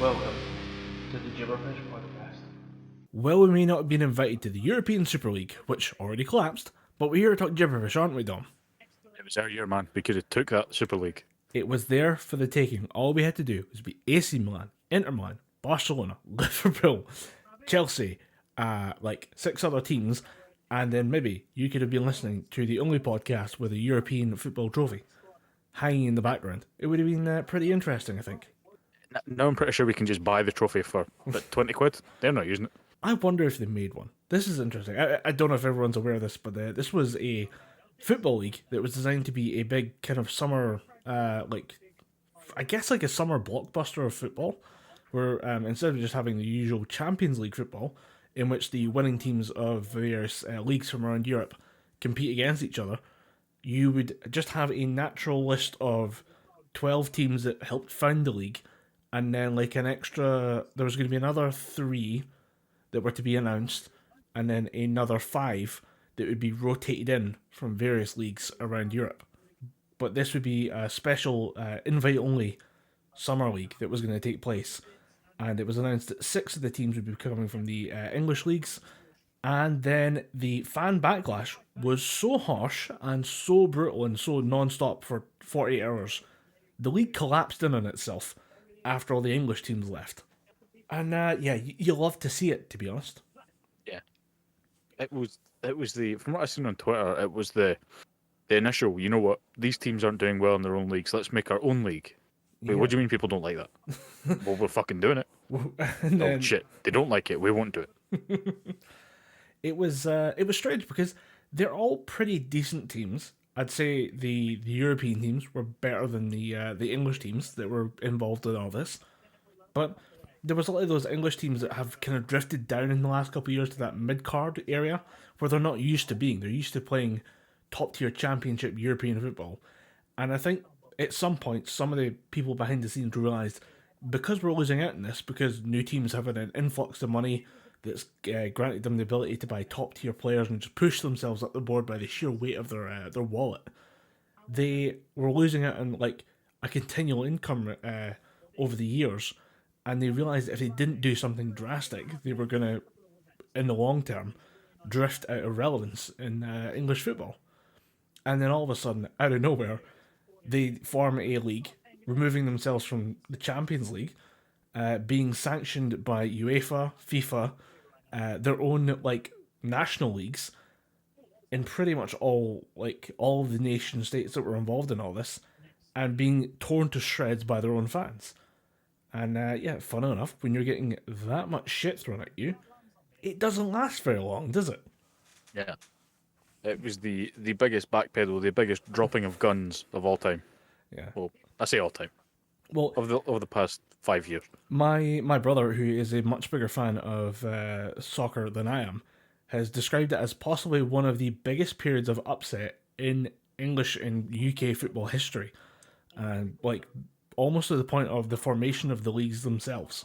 Welcome to the Gibberpish podcast. Well, we may not have been invited to the European Super League, which already collapsed, but we're here to talk Gibberpish, aren't we, Dom? It was our year, man. We could have took that Super League. It was there for the taking. All we had to do was beat AC Milan, Inter Milan, Barcelona, Liverpool, Chelsea, like 6 other teams, and then maybe you could have been listening to the only podcast with a European football trophy hanging in the background. It would have been pretty interesting, I think. Now I'm pretty sure we can just buy the trophy for about 20 quid. They're not using it. I wonder if they made one. This is interesting. I don't know if everyone's aware of this, but this was a football league that was designed to be a big kind of summer, I guess like a summer blockbuster of football, where instead of just having the usual Champions League football, in which the winning teams of various leagues from around Europe compete against each other, you would just have a natural list of 12 teams that helped found the league, and then like an extra, there was going to be another 3 that were to be announced, and then another 5 that would be rotated in from various leagues around Europe. But this would be a special invite-only summer league that was going to take place, and it was announced that 6 of the teams would be coming from the English leagues, and then the fan backlash was so harsh and so brutal and so non-stop for 48 hours, the league collapsed in on itself after all the English teams left. And you love to see it, to be honest. Yeah. It was the, from what I've seen on Twitter, it was the initial, you know what, these teams aren't doing well in their own leagues, let's make our own league. Wait, what do you mean people don't like that? Well, we're fucking doing it. Oh shit, they don't like it, we won't do it. It was strange because they're all pretty decent teams. I'd say the European teams were better than the English teams that were involved in all this. But there was a lot of those English teams that have kind of drifted down in the last couple of years to that mid-card area where they're not used to being. They're used to playing top-tier championship European football. And I think at some point, some of the people behind the scenes realised, because we're losing out in this, because new teams have an influx of money that's granted them the ability to buy top-tier players and just push themselves up the board by the sheer weight of their wallet, they were losing out on like a continual income over the years, and they realised that if they didn't do something drastic, they were going to, in the long term, drift out of relevance in English football. And then all of a sudden, out of nowhere, they form a league, removing themselves from the Champions League, being sanctioned by UEFA, FIFA, their own like national leagues, in pretty much all of the nation states that were involved in all this, and being torn to shreds by their own fans. And funny enough, when you're getting that much shit thrown at you, it doesn't last very long, does it? Yeah. It was the biggest backpedal, the biggest dropping of guns of all time. Yeah. Well, I say all time. Well, Over the past 5 years. My brother, who is a much bigger fan of soccer than I am, has described it as possibly one of the biggest periods of upset in English and UK football history, and like almost to the point of the formation of the leagues themselves.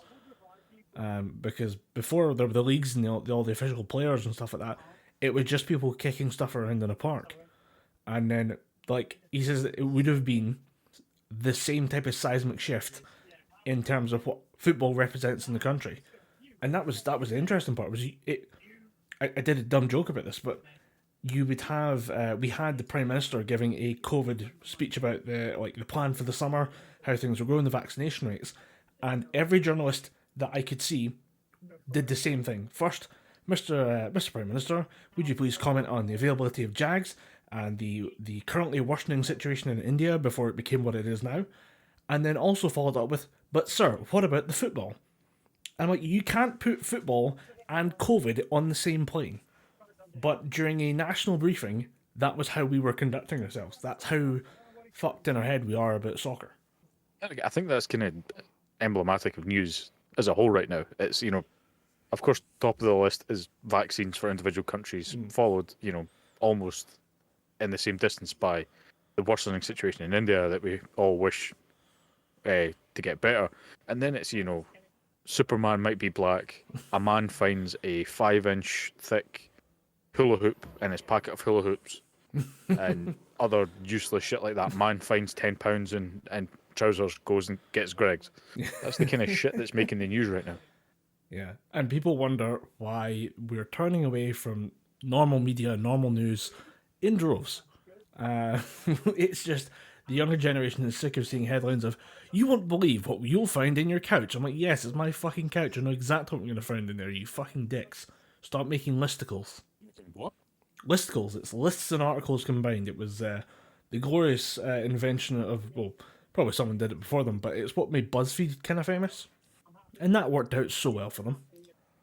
Because before there were the leagues and all the official players and stuff like that, it was just people kicking stuff around in a park, and then like he says that it would have been the same type of seismic shift in terms of what football represents in the country. And that was the interesting part. I did a dumb joke about this, but you would have we had the Prime Minister giving a COVID speech about the plan for the summer, how things were going, the vaccination rates, and every journalist that I could see did the same thing. First, Mr. Prime Minister, would you please comment on the availability of Jags and the currently worsening situation in India before it became what it is now? And then also followed up with, but sir, what about the football? I'm like, you can't put football and COVID on the same plane. But during a national briefing, that was how we were conducting ourselves. That's how fucked in our head we are about soccer. I think that's kind of emblematic of news as a whole right now. It's, of course, top of the list is vaccines for individual countries, followed, almost in the same distance by the worsening situation in India that we all wish to get better. And then it's, Superman might be black. A man finds a 5-inch thick hula hoop in his packet of hula hoops and other useless shit like that. Man finds £10 and trousers goes and gets Greg's. That's the kind of shit that's making the news right now. Yeah, and people wonder why we're turning away from normal media, normal news in droves. It's just the younger generation is sick of seeing headlines of, "You won't believe what you'll find in your couch." I'm like, yes, it's my fucking couch. I know exactly what I'm going to find in there, you fucking dicks. Stop making listicles. What? Listicles. It's lists and articles combined. It was the glorious invention of, well, probably someone did it before them, but it's what made BuzzFeed kind of famous. And that worked out so well for them.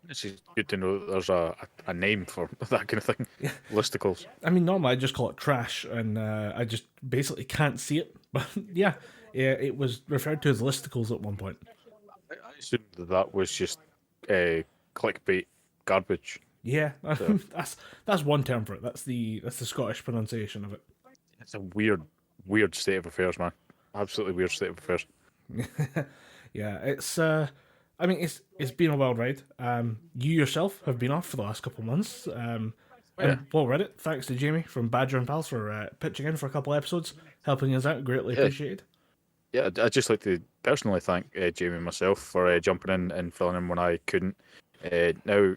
It's good to know that there's a name for that kind of thing. Listicles. I mean, normally I just call it trash, and I just basically can't see it. But yeah, it was referred to as listicles at one point. I assumed that was just clickbait garbage. Yeah, So- that's one term for it. That's the Scottish pronunciation of it. It's a weird state of affairs, man. Absolutely weird state of affairs. Yeah, it's I mean, it's been a wild ride. You yourself have been off for the last couple of months. And while we're at it, thanks to Jamie from Badger and Pals for pitching in for a couple of episodes, helping us out. Greatly appreciated. Yeah, I'd just like to personally thank Jamie myself for jumping in and filling in when I couldn't. Now,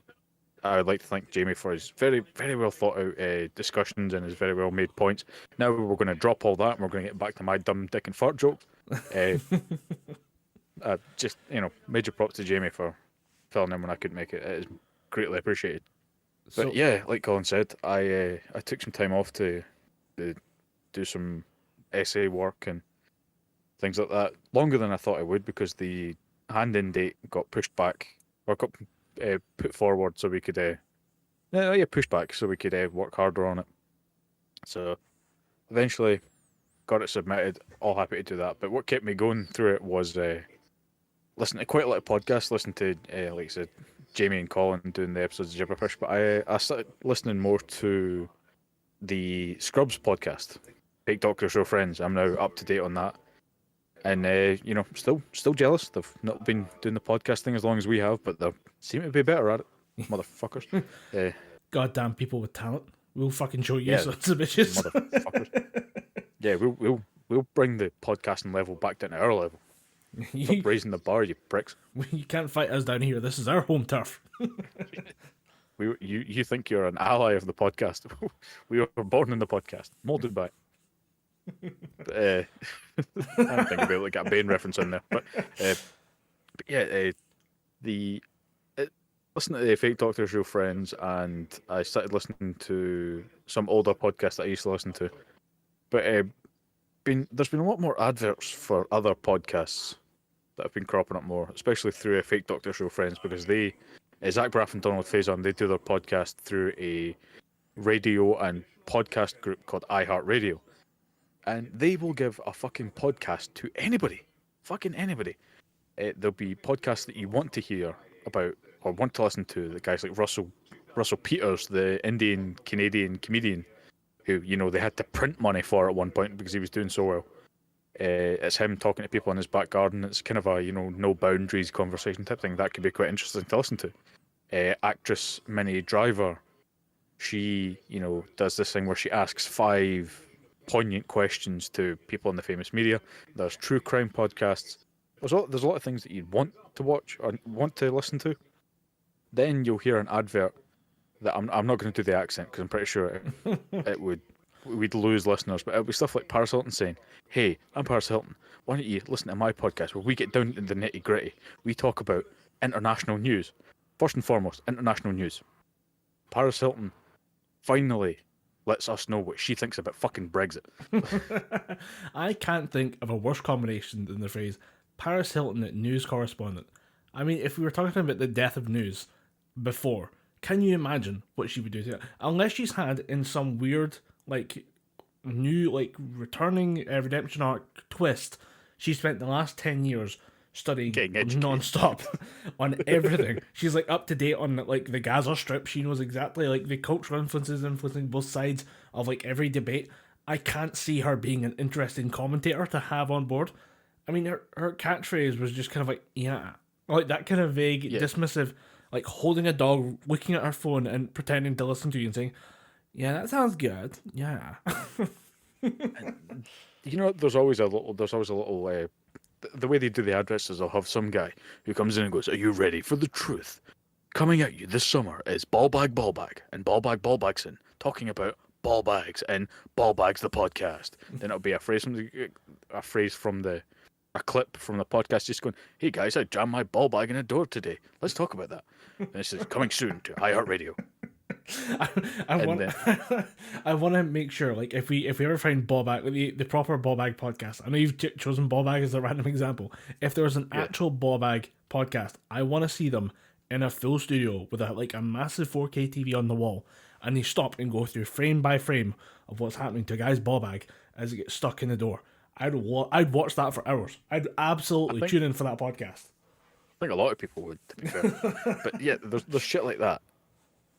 I would like to thank Jamie for his very, very well thought out discussions and his very well made points. Now we're going to drop all that and we're going to get back to my dumb dick and fart joke. Just, major props to Jamie for filling in when I couldn't make it. It is greatly appreciated. But yeah, like Colin said, I took some time off to do some essay work and things like that. Longer than I thought I would, because the hand-in date got pushed back, or got put forward so we could pushed back so we could work harder on it. So eventually got it submitted. All happy to do that. But what kept me going through it was listening to quite a lot of podcasts. Listen to like I said, Jamie and Colin doing the episodes of Gibberpish. But I started listening more to the Scrubs podcast, Fake Doctor Show Friends. I'm now up to date on that. And still jealous. They've not been doing the podcast thing as long as we have, but they seem to be better at it, motherfuckers. Goddamn people with talent. We'll fucking show you, Yeah, sons of bitches. motherfuckers. Yeah, we'll bring the podcasting level back down to our level. Stop raising the bar, you pricks. You can't fight us down here. This is our home turf. You think you're an ally of the podcast? We were born in the podcast, molded by it. I don't think I'll be able to get a Bane reference in there, but yeah, listening to the Fake Doctor Show Friends, and I started listening to some older podcasts that I used to listen to. But there's been a lot more adverts for other podcasts that have been cropping up more, especially through a Fake Doctor Show Friends, because Zach Braff and Donald Faison, they do their podcast through a radio and podcast group called iHeartRadio. And they will give a fucking podcast to anybody. Fucking anybody. There'll be podcasts that you want to hear about or want to listen to. The guys like Russell Peters, the Indian-Canadian comedian, who, they had to print money for at one point because he was doing so well. It's him talking to people in his back garden. It's kind of a, no boundaries conversation type thing. That could be quite interesting to listen to. Actress Minnie Driver, she, does this thing where she asks 5 poignant questions to people in the famous media. There's true crime podcasts. There's a lot of things that you'd want to watch or want to listen to. Then you'll hear an advert that I'm not going to do the accent because I'm pretty sure we'd lose listeners, but it'll be stuff like Paris Hilton saying, "Hey, I'm Paris Hilton. Why don't you listen to my podcast where we get down to the nitty gritty? We talk about international news. First and foremost, international news. Paris Hilton finally lets us know what she thinks about fucking Brexit." I can't think of a worse combination than the phrase Paris Hilton at news correspondent. I mean, if we were talking about the death of news before, can you imagine what she would do to it? Unless she's had in some weird, new, returning redemption arc twist, she spent the last 10 years studying non-stop on everything. She's up to date on the Gaza Strip. She knows exactly the cultural influences influencing both sides of every debate. I can't see her being an interesting commentator to have on board. I mean, her catchphrase was just kind of yeah, that kind of vague, dismissive, holding a dog, looking at her phone and pretending to listen to you and saying, "Yeah, that sounds good. Yeah." There's always a little the way they do the adverts is they'll have some guy who comes in and goes, "Are you ready for the truth? Coming at you this summer is Ball Bag, and Ball Bagson talking about ball bags and Ball Bags the podcast." Then it'll be a clip from the podcast just going, "Hey guys, I jammed my ball bag in a door today. Let's talk about that." And this is coming soon to iHeartRadio. I want to make sure, like, if we ever find ball bag, the proper ball bag podcast. I know you've chosen ball bag as a random example. If there was an actual ball bag podcast, I want to see them in a full studio with a massive 4K TV on the wall, and they stop and go through frame by frame of what's happening to a guy's ball bag as it gets stuck in the door. I'd watch that for hours. I'd absolutely tune in for that podcast. I think a lot of people would, to be fair. But yeah, there's shit like that.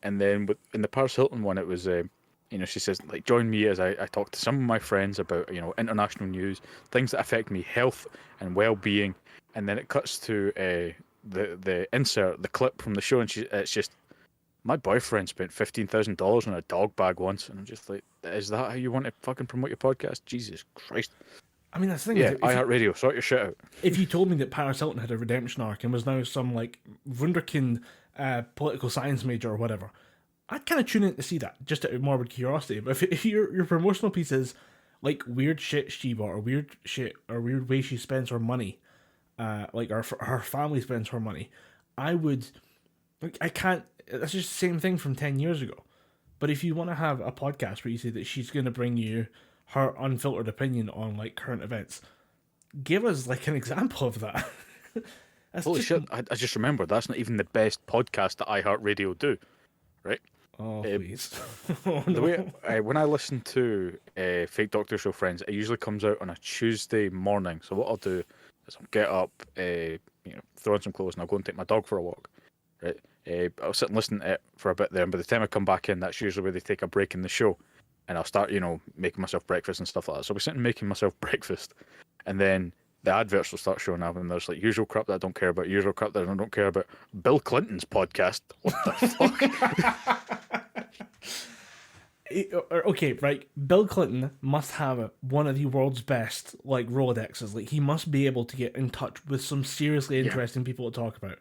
And then in the Paris Hilton one, it was, she says, like, join me as I talk to some of my friends about, international news, things that affect me, health and well-being. And then it cuts to the insert, the clip from the show, and it's just, my boyfriend spent $15,000 on a dog bag once. And I'm just like, is that how you want to fucking promote your podcast? Jesus Christ. I mean, that's the thing. Yeah, iHeartRadio, sort your shit out. If you told me that Paris Hilton had a redemption arc and was now some, like, wunderkind political science major or whatever, I'd kind of tune in to see that, just out of morbid curiosity. But if your promotional piece is, like, weird shit she bought, or weird way she spends her money, like, or her family spends her money, I can't, that's just the same thing from 10 years ago. But if you want to have a podcast where you say that she's going to bring you her unfiltered opinion on, like, current events, give us, like, an example of that. Holy shit, I just remembered, that's not even the best podcast that iHeartRadio do, right? Oh, please. The way, when I listen to Fake Doctor Show Friends, it usually comes out on a Tuesday morning. So what I'll do is I'll get up, throw on some clothes, and I'll go and take my dog for a walk, right? I'll sit and listen to it for a bit there, and by the time I come back in, that's usually where they take a break in the show. And I'll start, making myself breakfast and stuff like that. So I'll be sitting making myself breakfast, and then the adverts will start showing up, and there's, like, usual crap that I don't care about, usual crap that I don't care about. Bill Clinton's podcast. What the fuck? Okay, right. Bill Clinton must have one of the world's best, like, Rolodexes. Like, he must be able to get in touch with some seriously interesting people to talk about.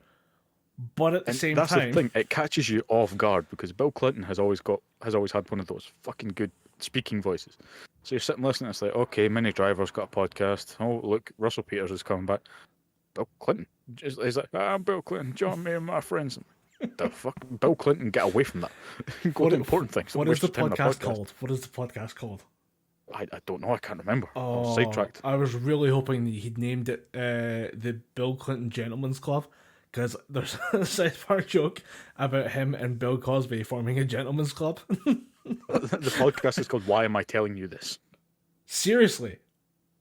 But at the same time, that's the thing. It catches you off guard because Bill Clinton has always had one of those fucking good speaking voices. So you're sitting listening, it's like, okay, Mini Driver's got a podcast. Oh, look, Russell Peters is coming back. Bill Clinton. He's like, I'm Bill Clinton, join me and my friends. The fuck? Bill Clinton, get away from that. Go to important things. What is the podcast called? What is the podcast called? I don't know. I can't remember. Oh, I was sidetracked. I was really hoping that he'd named it the Bill Clinton Gentleman's Club, because there's a South Park joke about him and Bill Cosby forming a gentleman's club. The podcast is called Why Am I Telling You This? Seriously?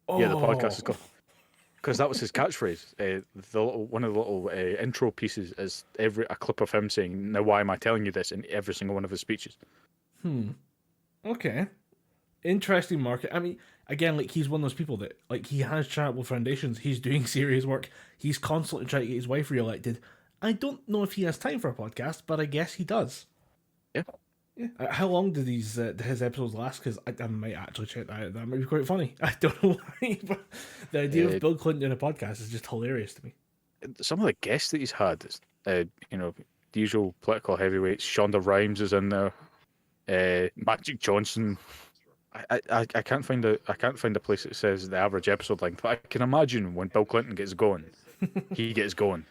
Oh. Yeah, the podcast is called... Because that was his catchphrase. One of the little intro pieces is a clip of him saying, "Now why am I telling you this?" in every single one of his speeches. Okay. Interesting market. I mean, again, like, he's one of those people that, like, he has charitable foundations. He's doing serious work. He's constantly trying to get his wife re-elected. I don't know if he has time for a podcast, but I guess he does. Yeah. How long do his episodes last? Because I might actually check that out. That might be quite funny. I don't know why, but the idea of Bill Clinton in a podcast is just hilarious to me. Some of the guests that he's had, the usual political heavyweights. Shonda Rhimes is in there. Magic Johnson. I can't find a place that says the average episode length, but I can imagine when Bill Clinton gets going, he gets going.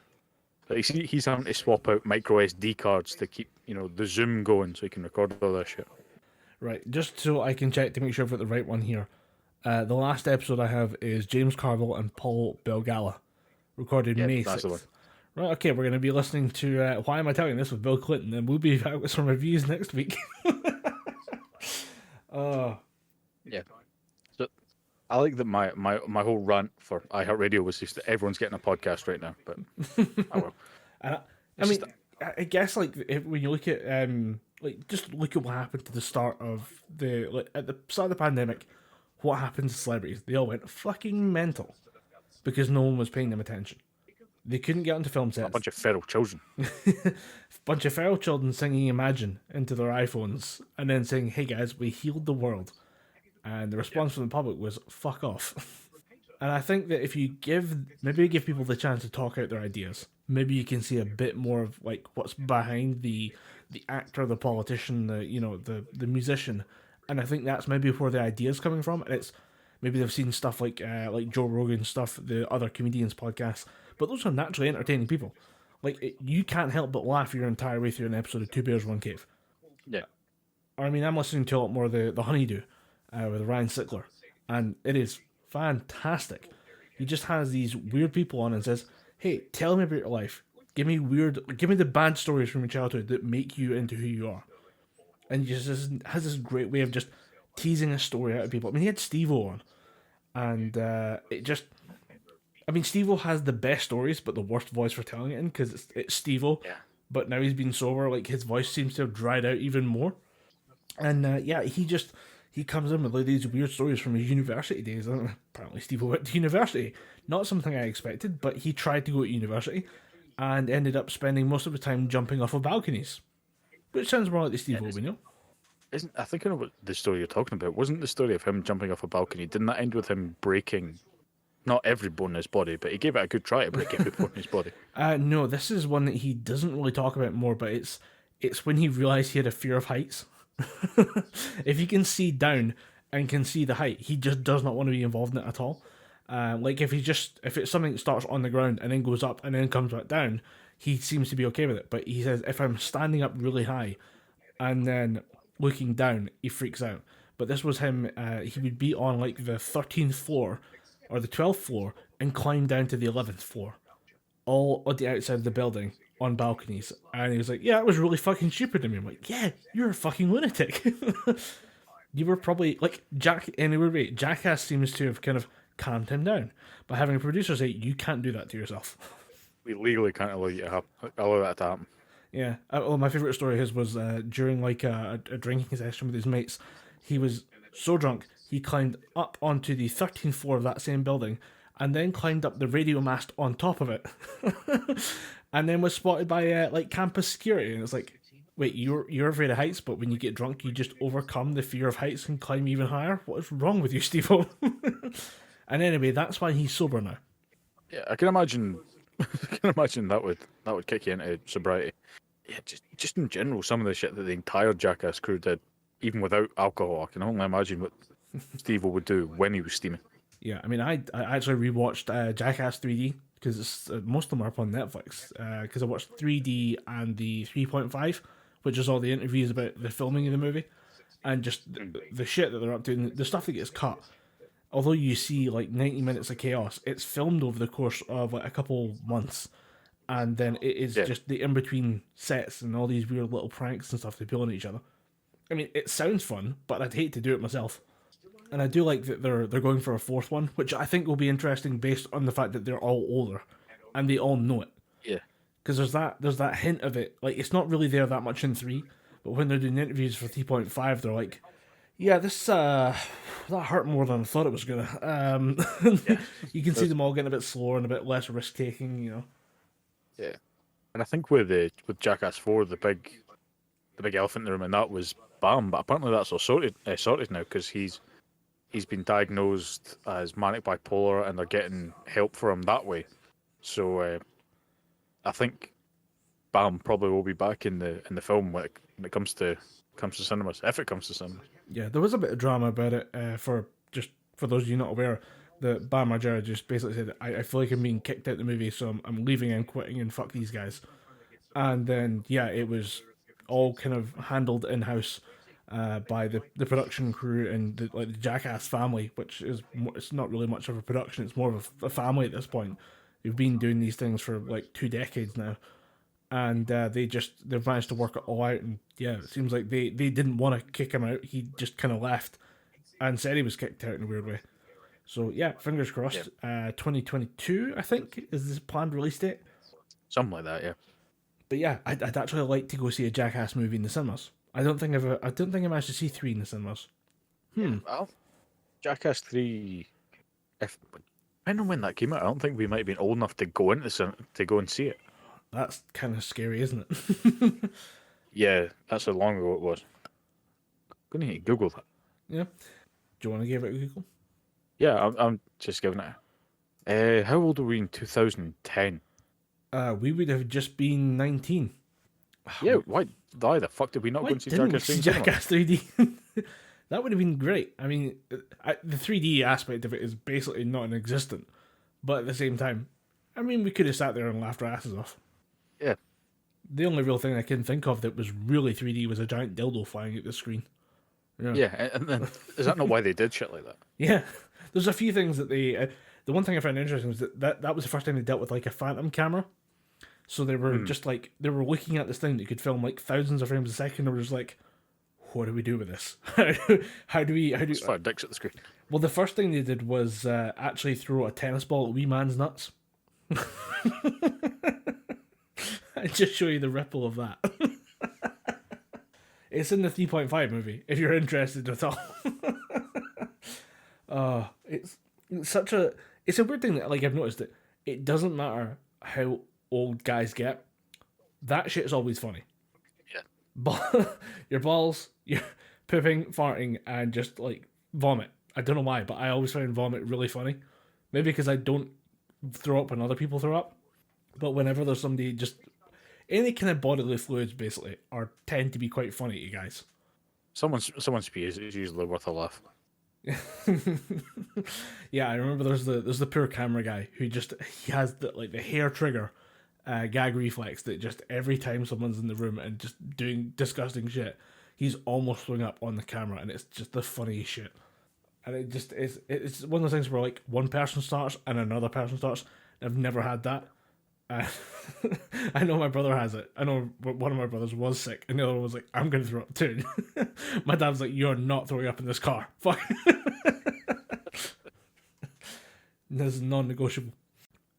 But he's having to swap out micro SD cards to keep, the Zoom going so he can record all that shit. Right, just so I can check to make sure I've got the right one here. The last episode I have is James Carville and Paul Belgala, recorded May 6th. That's the one. Right, okay, we're going to be listening to Why Am I Telling This with Bill Clinton, and we'll be back with some reviews next week. Yeah. So I like that my whole rant for iHeartRadio was just that everyone's getting a podcast right now, but I will. I guess, like, when you look at just look at what happened to the start of at the start of the pandemic, what happened to celebrities? They all went fucking mental because no one was paying them attention. They couldn't get onto film sets. A bunch of feral children. Bunch of feral children singing Imagine into their iPhones and then saying, "Hey guys, we healed the world." And the response from the public was, "Fuck off." And I think that if you give people the chance to talk out their ideas, maybe you can see a bit more of like what's behind the actor, the politician, the musician. And I think that's maybe where the idea's coming from. And it's maybe they've seen stuff like Joe Rogan stuff, the other comedians' podcasts, but those are naturally entertaining people. You can't help but laugh your entire way through an episode of Two Bears One Cave. Yeah. I mean, I'm listening to a lot more of the Honeydew with Ryan Sickler, and it is fantastic. He just has these weird people on and says, "Hey, tell me about your life. Give me the bad stories from your childhood that make you into who you are." And he just has this great way of just teasing a story out of people. I mean, he had Steve-O on, and Steve-O has the best stories, but the worst voice for telling it in because it's Steve-O. Yeah. But now he's been sober, like his voice seems to have dried out even more. And he comes in with like these weird stories from his university days. Apparently, Steve-O went to university. Not something I expected, but he tried to go to university and ended up spending most of the time jumping off of balconies. Which sounds more like the Steve-O we know. I think I know what the story you're talking about. Wasn't the story of him jumping off a balcony? Didn't that end with him breaking, not every bone in his body, but he gave it a good try to break every bone in his body? No, this is one that he doesn't really talk about more, but it's when he realised he had a fear of heights. If he can see down and can see the height, he just does not want to be involved in it at all. If it's something that starts on the ground and then goes up and then comes back down, he seems to be okay with it. But he says if I'm standing up really high and then looking down, he freaks out. But this was him. He would be on like the 13th floor or the 12th floor and climb down to the 11th floor, all on the outside of the building on balconies. And he was like, "Yeah, it was really fucking stupid of me." I'm like, "Yeah, you're a fucking lunatic." You were probably like Jackass seems to have kind of calmed him down by having a producer say, "You can't do that to yourself." We legally can't allow that to happen. Yeah. Well, my favorite story of his was during like a drinking session with his mates. He was so drunk he climbed up onto the 13th floor of that same building and then climbed up the radio mast on top of it, and then was spotted by like campus security. And it's like, wait, you're afraid of heights, but when you get drunk, you just overcome the fear of heights and climb even higher. What is wrong with you, Steve-O? And anyway, that's why he's sober now. Yeah, I can imagine. I can imagine that would kick you into sobriety. Yeah, just in general, some of the shit that the entire Jackass crew did, even without alcohol, I can only imagine what Steve-O would do when he was steaming. Yeah, I mean, I actually rewatched Jackass 3D because most of them are up on Netflix. Because I watched 3D and the 3.5, which is all the interviews about the filming of the movie, and just the shit that they're up to, and the stuff that gets cut. Although you see like 90 minutes of chaos, it's filmed over the course of like a couple months, and then it is just the in between sets and all these weird little pranks and stuff they pull on each other. I mean, it sounds fun, but I'd hate to do it myself. And I do like that they're going for a fourth one, which I think will be interesting based on the fact that they're all older and they all know it. Yeah. Because there's that hint of it. Like, it's not really there that much in 3, but when they're doing interviews for 3.5, they're like, "Yeah, this that hurt more than I thought it was gonna." You can see them all getting a bit slower and a bit less risk taking, you know. Yeah, and I think with Jackass 4, the big elephant in the room, and that was Bam. But apparently that's all sorted now because he's been diagnosed as manic bipolar, and they're getting help for him that way. So I think Bam probably will be back in the film when it comes to cinemas, if it comes to cinemas. Yeah, there was a bit of drama about it. For those of you not aware, the Bam Margera just basically said, I feel like I'm being kicked out of the movie, so I'm leaving and quitting and fuck these guys. And then it was all kind of handled in house by the production crew and the Jackass family, which is it's not really much of a production; it's more of a family at this point. They've been doing these things for like 2 decades now. And they've managed to work it all out, and it seems like they didn't want to kick him out. He just kind of left and said he was kicked out in a weird way. So fingers crossed. 2022, I think, is this planned release date. Something like that, yeah. But I'd actually like to go see a Jackass movie in the cinemas. I don't think I managed to see 3 in the cinemas. Well, Jackass 3. I don't know when that came out. I don't think we might have been old enough to go into to go and see it. That's kind of scary, isn't it? Yeah, that's how long ago it was. I'm gonna need to Google that. Yeah. Do you want to give it a Google? Yeah, I'm just giving it How old were we in 2010? We would have just been 19. Yeah, why the fuck did we not Why go and see didn't we Jackass see 3 in cinema? Jackass 3D? That would have been great. I mean, the 3D aspect of it is basically not non-existent. But at the same time, I mean, we could have sat there and laughed our asses off. Yeah. The only real thing I can think of that was really 3D was a giant dildo flying at the screen. Yeah, and then is that not why they did shit like that? Yeah, there's a few things that they. The one thing I found interesting was that was the first time they dealt with like a phantom camera. So they were just like they were looking at this thing that could film like thousands of frames a second. They were just like, what do we do with this? how do we? Just fire dicks at the screen. Well, the first thing they did was actually throw a tennis ball at wee man's nuts. I just show you the ripple of that. It's in the 3.5 movie, if you're interested at all. It's such a... It's a weird thing that, like, I've noticed that it doesn't matter how old guys get. That shit's always funny. Yeah. But your balls, you're pooping, farting, and just, like, vomit. I don't know why, but I always find vomit really funny. Maybe because I don't throw up when other people throw up. But whenever there's somebody just... Any kind of bodily fluids, basically, tend to be quite funny to you guys. Someone's pee is usually worth a laugh. Yeah, I remember there's the poor camera guy who he has the hair trigger gag reflex that just every time someone's in the room and just doing disgusting shit, he's almost throwing up on the camera, and it's just the funniest shit. And it's one of those things where like one person starts and another person starts. I've never had that. I know my brother has it. I know one of my brothers was sick, and the other one was like, "I'm going to throw up too." My dad's like, "You're not throwing up in this car." Fuck. This is non-negotiable.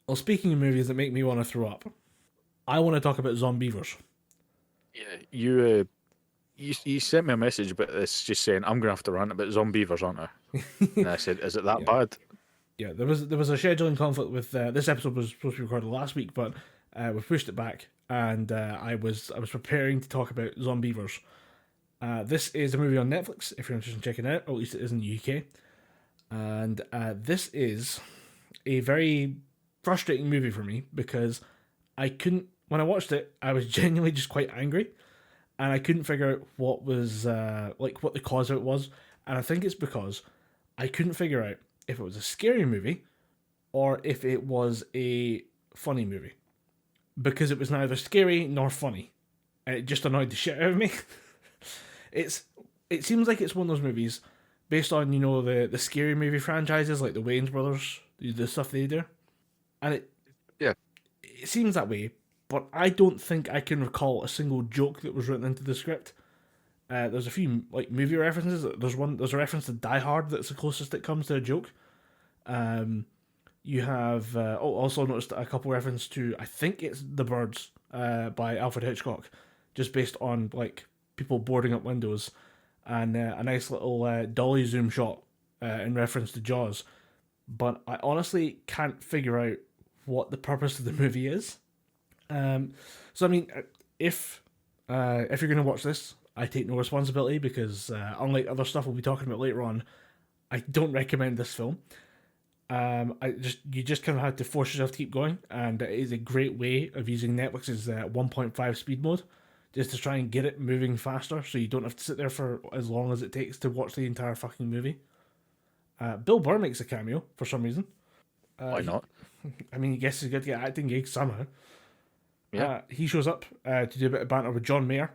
Well, speaking of movies that make me want to throw up, I want to talk about Zombeavers. Yeah, you sent me a message about this, just saying I'm going to have to rant about Zombeavers, aren't I? And I said, "Is it that bad?" Yeah, there was a scheduling conflict with this episode was supposed to be recorded last week, but we pushed it back, and I was preparing to talk about Zombeavers. This is a movie on Netflix, if you're interested in checking it out, or at least it is in the UK. And this is a very frustrating movie for me because when I watched it, I was genuinely just quite angry, and I couldn't figure out what was what the cause of it was, and I think it's because I couldn't figure out if it was a scary movie or if it was a funny movie, because it was neither scary nor funny, and it just annoyed the shit out of me. It seems like it's one of those movies based on the scary movie franchises like the Wayans brothers, the stuff they do, and it seems that way. But I don't think I can recall a single joke that was written into the script. There's a few like movie references. There's a reference to Die Hard that's the closest it comes to a joke. You have also noticed a couple references to, I think it's The Birds by Alfred Hitchcock, just based on like people boarding up windows, and a nice little dolly zoom shot in reference to Jaws. But I honestly can't figure out what the purpose of the movie is. So I mean, if you're going to watch this, I take no responsibility because unlike other stuff we'll be talking about later on, I don't recommend this film. You just kind of have to force yourself to keep going, and it is a great way of using Netflix's 1.5 speed mode, just to try and get it moving faster, so you don't have to sit there for as long as it takes to watch the entire fucking movie. Bill Burr makes a cameo for some reason. Why not? I mean, I guess he's got to get acting gigs somehow. Yeah. He shows up to do a bit of banter with John Mayer,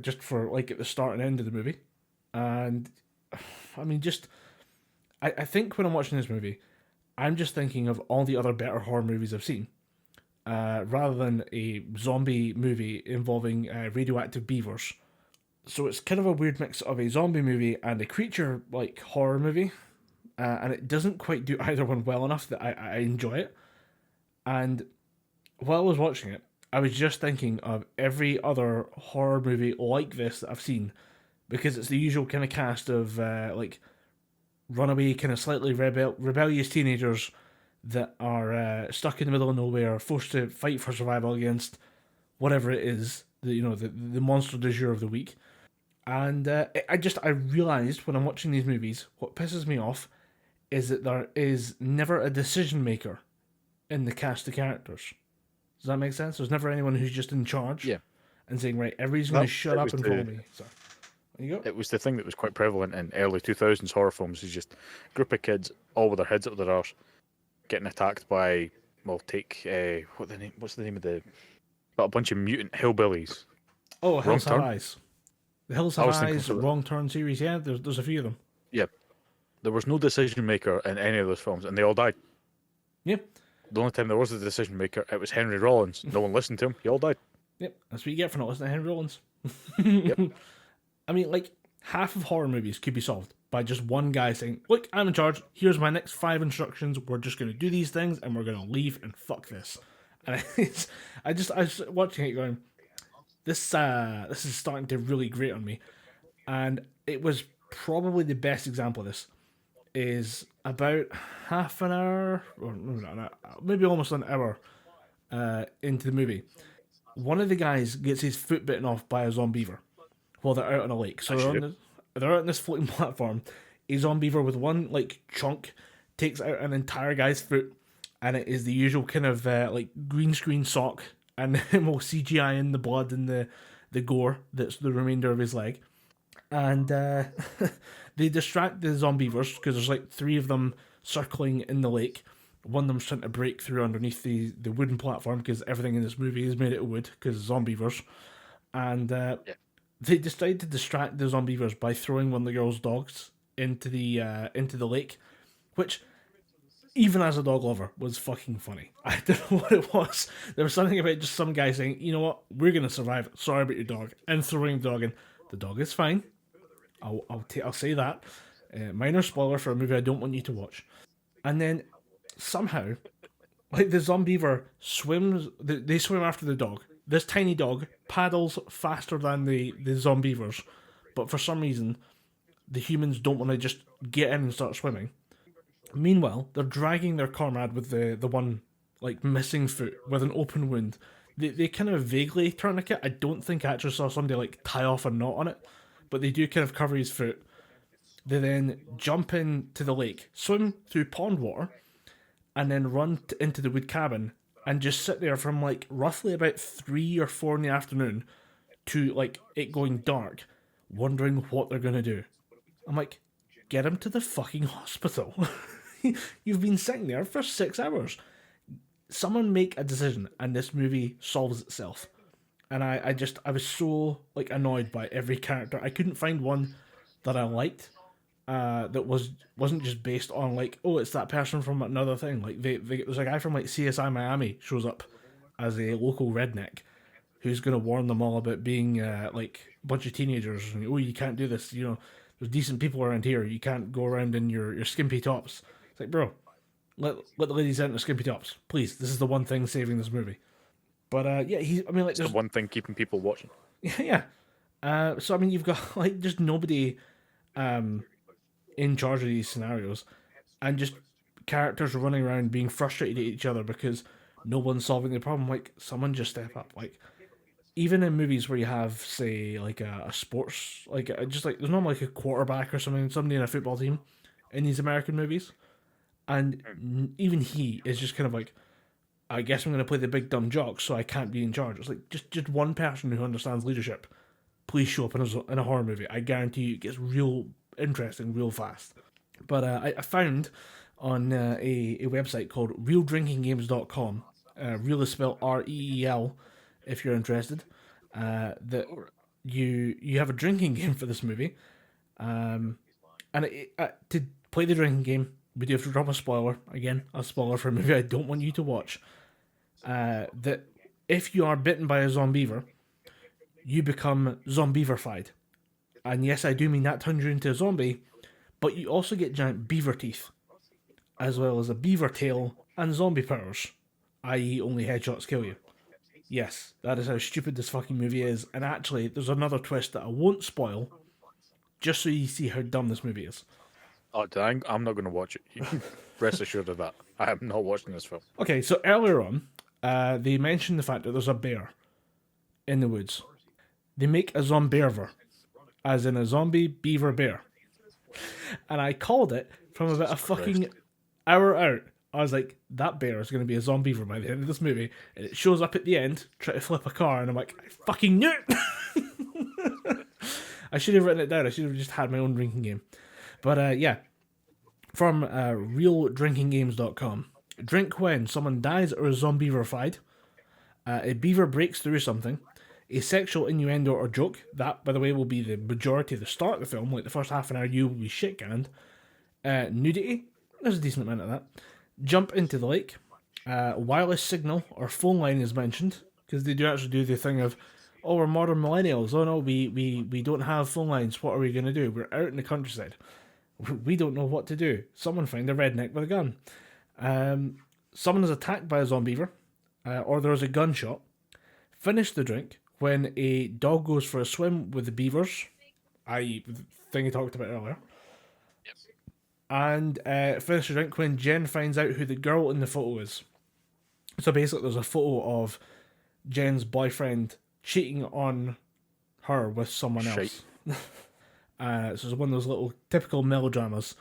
just for like at the start and end of the movie, and I mean, I think when I'm watching this movie, I'm just thinking of all the other better horror movies I've seen, rather than a zombie movie involving radioactive beavers. So it's kind of a weird mix of a zombie movie and a creature like horror movie, and it doesn't quite do either one well enough that I enjoy it. And while I was watching it, I was just thinking of every other horror movie like this that I've seen, because it's the usual kind of cast of like runaway, kind of slightly rebellious teenagers that are stuck in the middle of nowhere, forced to fight for survival against whatever it is, the monster du jour of the week. And I realised when I'm watching these movies, what pisses me off is that there is never a decision maker in the cast of characters. Does that make sense? There's never anyone who's just in charge Yeah. and saying, right, everybody's going to shut it up was and follow me. So, there you go. It was the thing that was quite prevalent in early 2000s horror films. Is just a group of kids, all with their heads up their arse, getting attacked by, well, take what's the name of the, but a bunch of mutant hillbillies. Oh, Hills Have Turn? Eyes. The Hills I Have was thinking Eyes, so. Wrong Turn series. Yeah, there's a few of them. Yeah, there was no decision maker in any of those films, and they all died. Yeah. The only time there was a decision maker, it was Henry Rollins. No one listened to him. He all died. Yep, that's what you get for not listening to Henry Rollins. Yep. I mean, like, half of horror movies could be solved by just one guy saying, look, I'm in charge, here's my next 5 instructions, we're just going to do these things, and we're going to leave, and fuck this. And I was watching it going, this is starting to really grate on me. And it was probably the best example of this, is about half an hour, or maybe almost an hour into the movie. One of the guys gets his foot bitten off by a Zombeaver while they're out on a lake. So they're out on this floating platform. A Zombeaver with one like chunk takes out an entire guy's foot, and it is the usual kind of like green screen sock, and then we'll CGI in the blood and the gore that's the remainder of his leg. And they distract the Zombeavers because there's like 3 of them circling in the lake. One of them's trying to break through underneath the wooden platform because everything in this movie is made out of wood because Zombeavers. And they decide to distract the Zombeavers by throwing one of the girl's dogs into the lake, which, even as a dog lover, was fucking funny. I don't know what it was. There was something about just some guy saying, you know what, we're going to survive it. Sorry about your dog. And throwing the dog in. The dog is fine. I'll say that. Minor spoiler for a movie I don't want you to watch. And then somehow, like the Zombeaver swims, they swim after the dog. This tiny dog paddles faster than the Zombeavers, but for some reason, the humans don't want to just get in and start swimming. Meanwhile, they're dragging their comrade with the one like missing foot with an open wound. They kind of vaguely tourniquet. I don't think I actually saw somebody like tie off a knot on it, but they do kind of cover his foot. They then jump into the lake, swim through pond water, and then run into the wood cabin and just sit there from like roughly about 3 or 4 in the afternoon to like it going dark, wondering what they're gonna do. I'm like, get him to the fucking hospital. You've been sitting there for 6 hours. Someone make a decision, and this movie solves itself. And I was so like annoyed by every character. I couldn't find one that I liked. That wasn't just based on like, oh, it's that person from another thing. Like there's a guy from like CSI Miami shows up as a local redneck who's gonna warn them all about being like a bunch of teenagers and, oh, you can't do this, you know, there's decent people around here, you can't go around in your skimpy tops. It's like, bro, let the ladies out in their skimpy tops, please. This is the one thing saving this movie. But there's the one thing keeping people watching. Yeah. So I mean, you've got like just nobody in charge of these scenarios, and just characters running around being frustrated at each other because no one's solving the problem. Like, someone just step up. Like, even in movies where you have, say, like a sports, like just like there's normally like a quarterback or somebody in a football team in these American movies, and even he is just kind of like, I guess I'm going to play the big dumb jock, so I can't be in charge. It's like just one person who understands leadership. Please show up in a horror movie. I guarantee you it gets real interesting real fast. But I found on a website called realdrinkinggames.com, real is spelled REEL, if you're interested, that you have a drinking game for this movie, and to play the drinking game, we do have to drop a spoiler, again, a spoiler for a movie I don't want you to watch, that if you are bitten by a Zombeaver, you become Zombeaverfied. And yes, I do mean that turns you into a zombie, but you also get giant beaver teeth, as well as a beaver tail and zombie powers, i.e. only headshots kill you. Yes, that is how stupid this fucking movie is, and actually, there's another twist that I won't spoil, just so you see how dumb this movie is. Oh, I'm not going to watch it. You can rest assured of that. I am not watching this film. Okay, so earlier on, they mentioned the fact that there's a bear in the woods. They make a Zombeaver, as in a zombie beaver bear. And I called it from about a fucking hour out. I was like, that bear is going to be a Zombeaver by the end of this movie. And it shows up at the end, try to flip a car, and I'm like, I fucking knew it! I should have written it down. I should have just had my own drinking game. But yeah, from realdrinkinggames.com. Drink when someone dies or is Zombeaver-fied. A beaver breaks through something. A sexual innuendo or joke. That, by the way, will be the majority of the start of the film. Like the first half an hour, you will be shit-canned. Nudity. There's a decent amount of that. Jump into the lake. Wireless signal or phone line is mentioned. Because they do actually do the thing of, oh, we're modern millennials. Oh no, we don't have phone lines. What are we going to do? We're out in the countryside. We don't know what to do. Someone find a redneck with a gun. Someone is attacked by a Zombeaver. Or there's a gunshot. Finish the drink when a dog goes for a swim with the beavers, i.e. the thing he talked about earlier. Yep. And finish the drink when Jen finds out who the girl in the photo is. So basically there's a photo of Jen's boyfriend cheating on her with someone else. So it's one of those little typical melodramas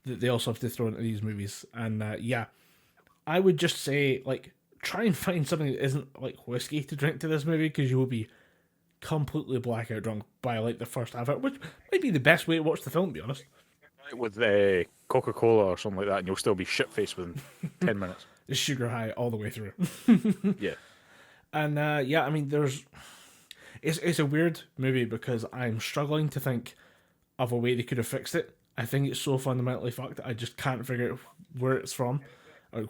that they also have to throw into these movies. And yeah, I would just say, like, try and find something that isn't like whiskey to drink to this movie, because you will be completely blackout drunk by like the first half hour, which might be the best way to watch the film, to be honest. With Coca-Cola or something like that, and you'll still be shit-faced within 10 minutes. It's sugar high all the way through. Yeah. And yeah, I mean, it's a weird movie because I'm struggling to think of a way they could have fixed it. I think it's so fundamentally fucked that I just can't figure out where it's from, or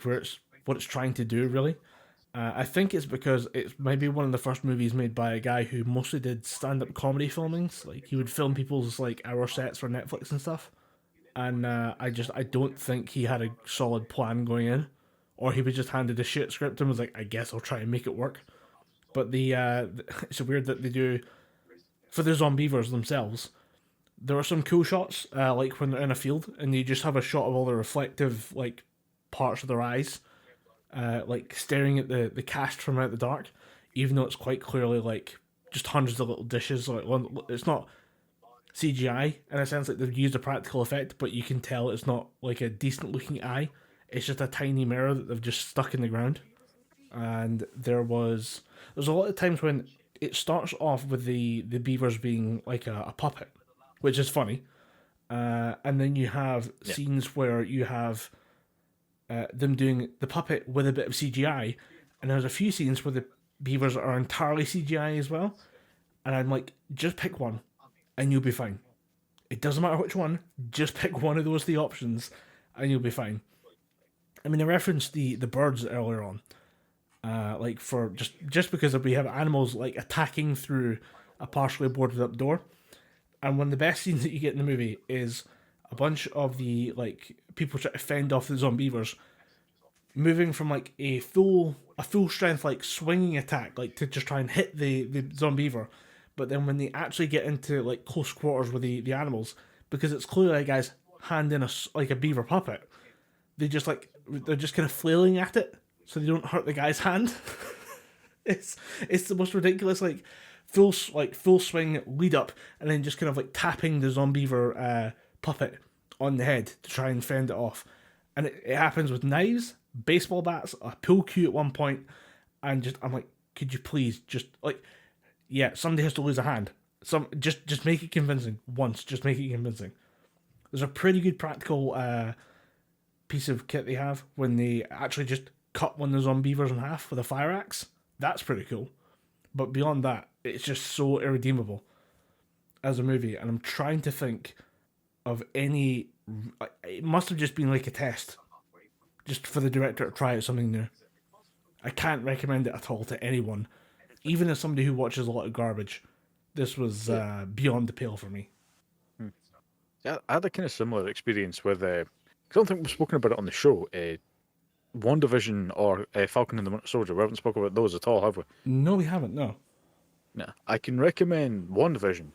what it's trying to do, really. I think it's because it's maybe one of the first movies made by a guy who mostly did stand-up comedy filmings. Like, he would film people's like hour sets for Netflix and stuff. And I don't think he had a solid plan going in, or he was just handed a shit script and was like, I guess I'll try and make it work. But it's weird that they do, for the Zombeavers themselves, there are some cool shots, like when they're in a field and you just have a shot of all the reflective like parts of their eyes, like staring at the cast from out the dark, even though it's quite clearly like just hundreds of little dishes. Like, it's not CGI in a sense, like they've used a practical effect, but you can tell it's not like a decent looking eye. It's just a tiny mirror that they've just stuck in the ground. And there's a lot of times when it starts off with the beavers being like a puppet, which is funny, and then you have scenes where you have them doing the puppet with a bit of CGI, and there's a few scenes where the beavers are entirely CGI as well, and I'm like, just pick one and you'll be fine. It doesn't matter which one, just pick one of those three options and you'll be fine. I mean, I referenced the birds earlier on, like for just because we have animals like attacking through a partially boarded up door, and one of the best scenes that you get in the movie is a bunch of the like people trying to fend off the Zombeavers, moving from like a full strength like swinging attack, like to just try and hit the Zombeaver, but then when they actually get into like close quarters with the animals, because it's clearly a guy's hand in a beaver puppet, they're just kind of flailing at it so they don't hurt the guy's hand. It's the most ridiculous like full swing lead up, and then just kind of like tapping the Zombeaver puppet on the head to try and fend it off. And it happens with knives, baseball bats, a pool cue at one point, and I'm like, could you please just like, yeah, somebody has to lose a hand. Just make it convincing once. Just make it convincing. There's a pretty good practical piece of kit they have when they actually just cut one of the Zombeavers in half with a fire axe. That's pretty cool. But beyond that, it's just so irredeemable as a movie, and I'm trying to think of any. It must have just been like a test, just for the director to try out something new. I can't recommend it at all to anyone, even as somebody who watches a lot of garbage. This was beyond the pale for me. Yeah, I had a kind of similar experience with. I don't think we've spoken about it on the show. WandaVision or Falcon and the Winter Soldier. We haven't spoken about those at all, have we? No, we haven't. No. No, I can recommend WandaVision,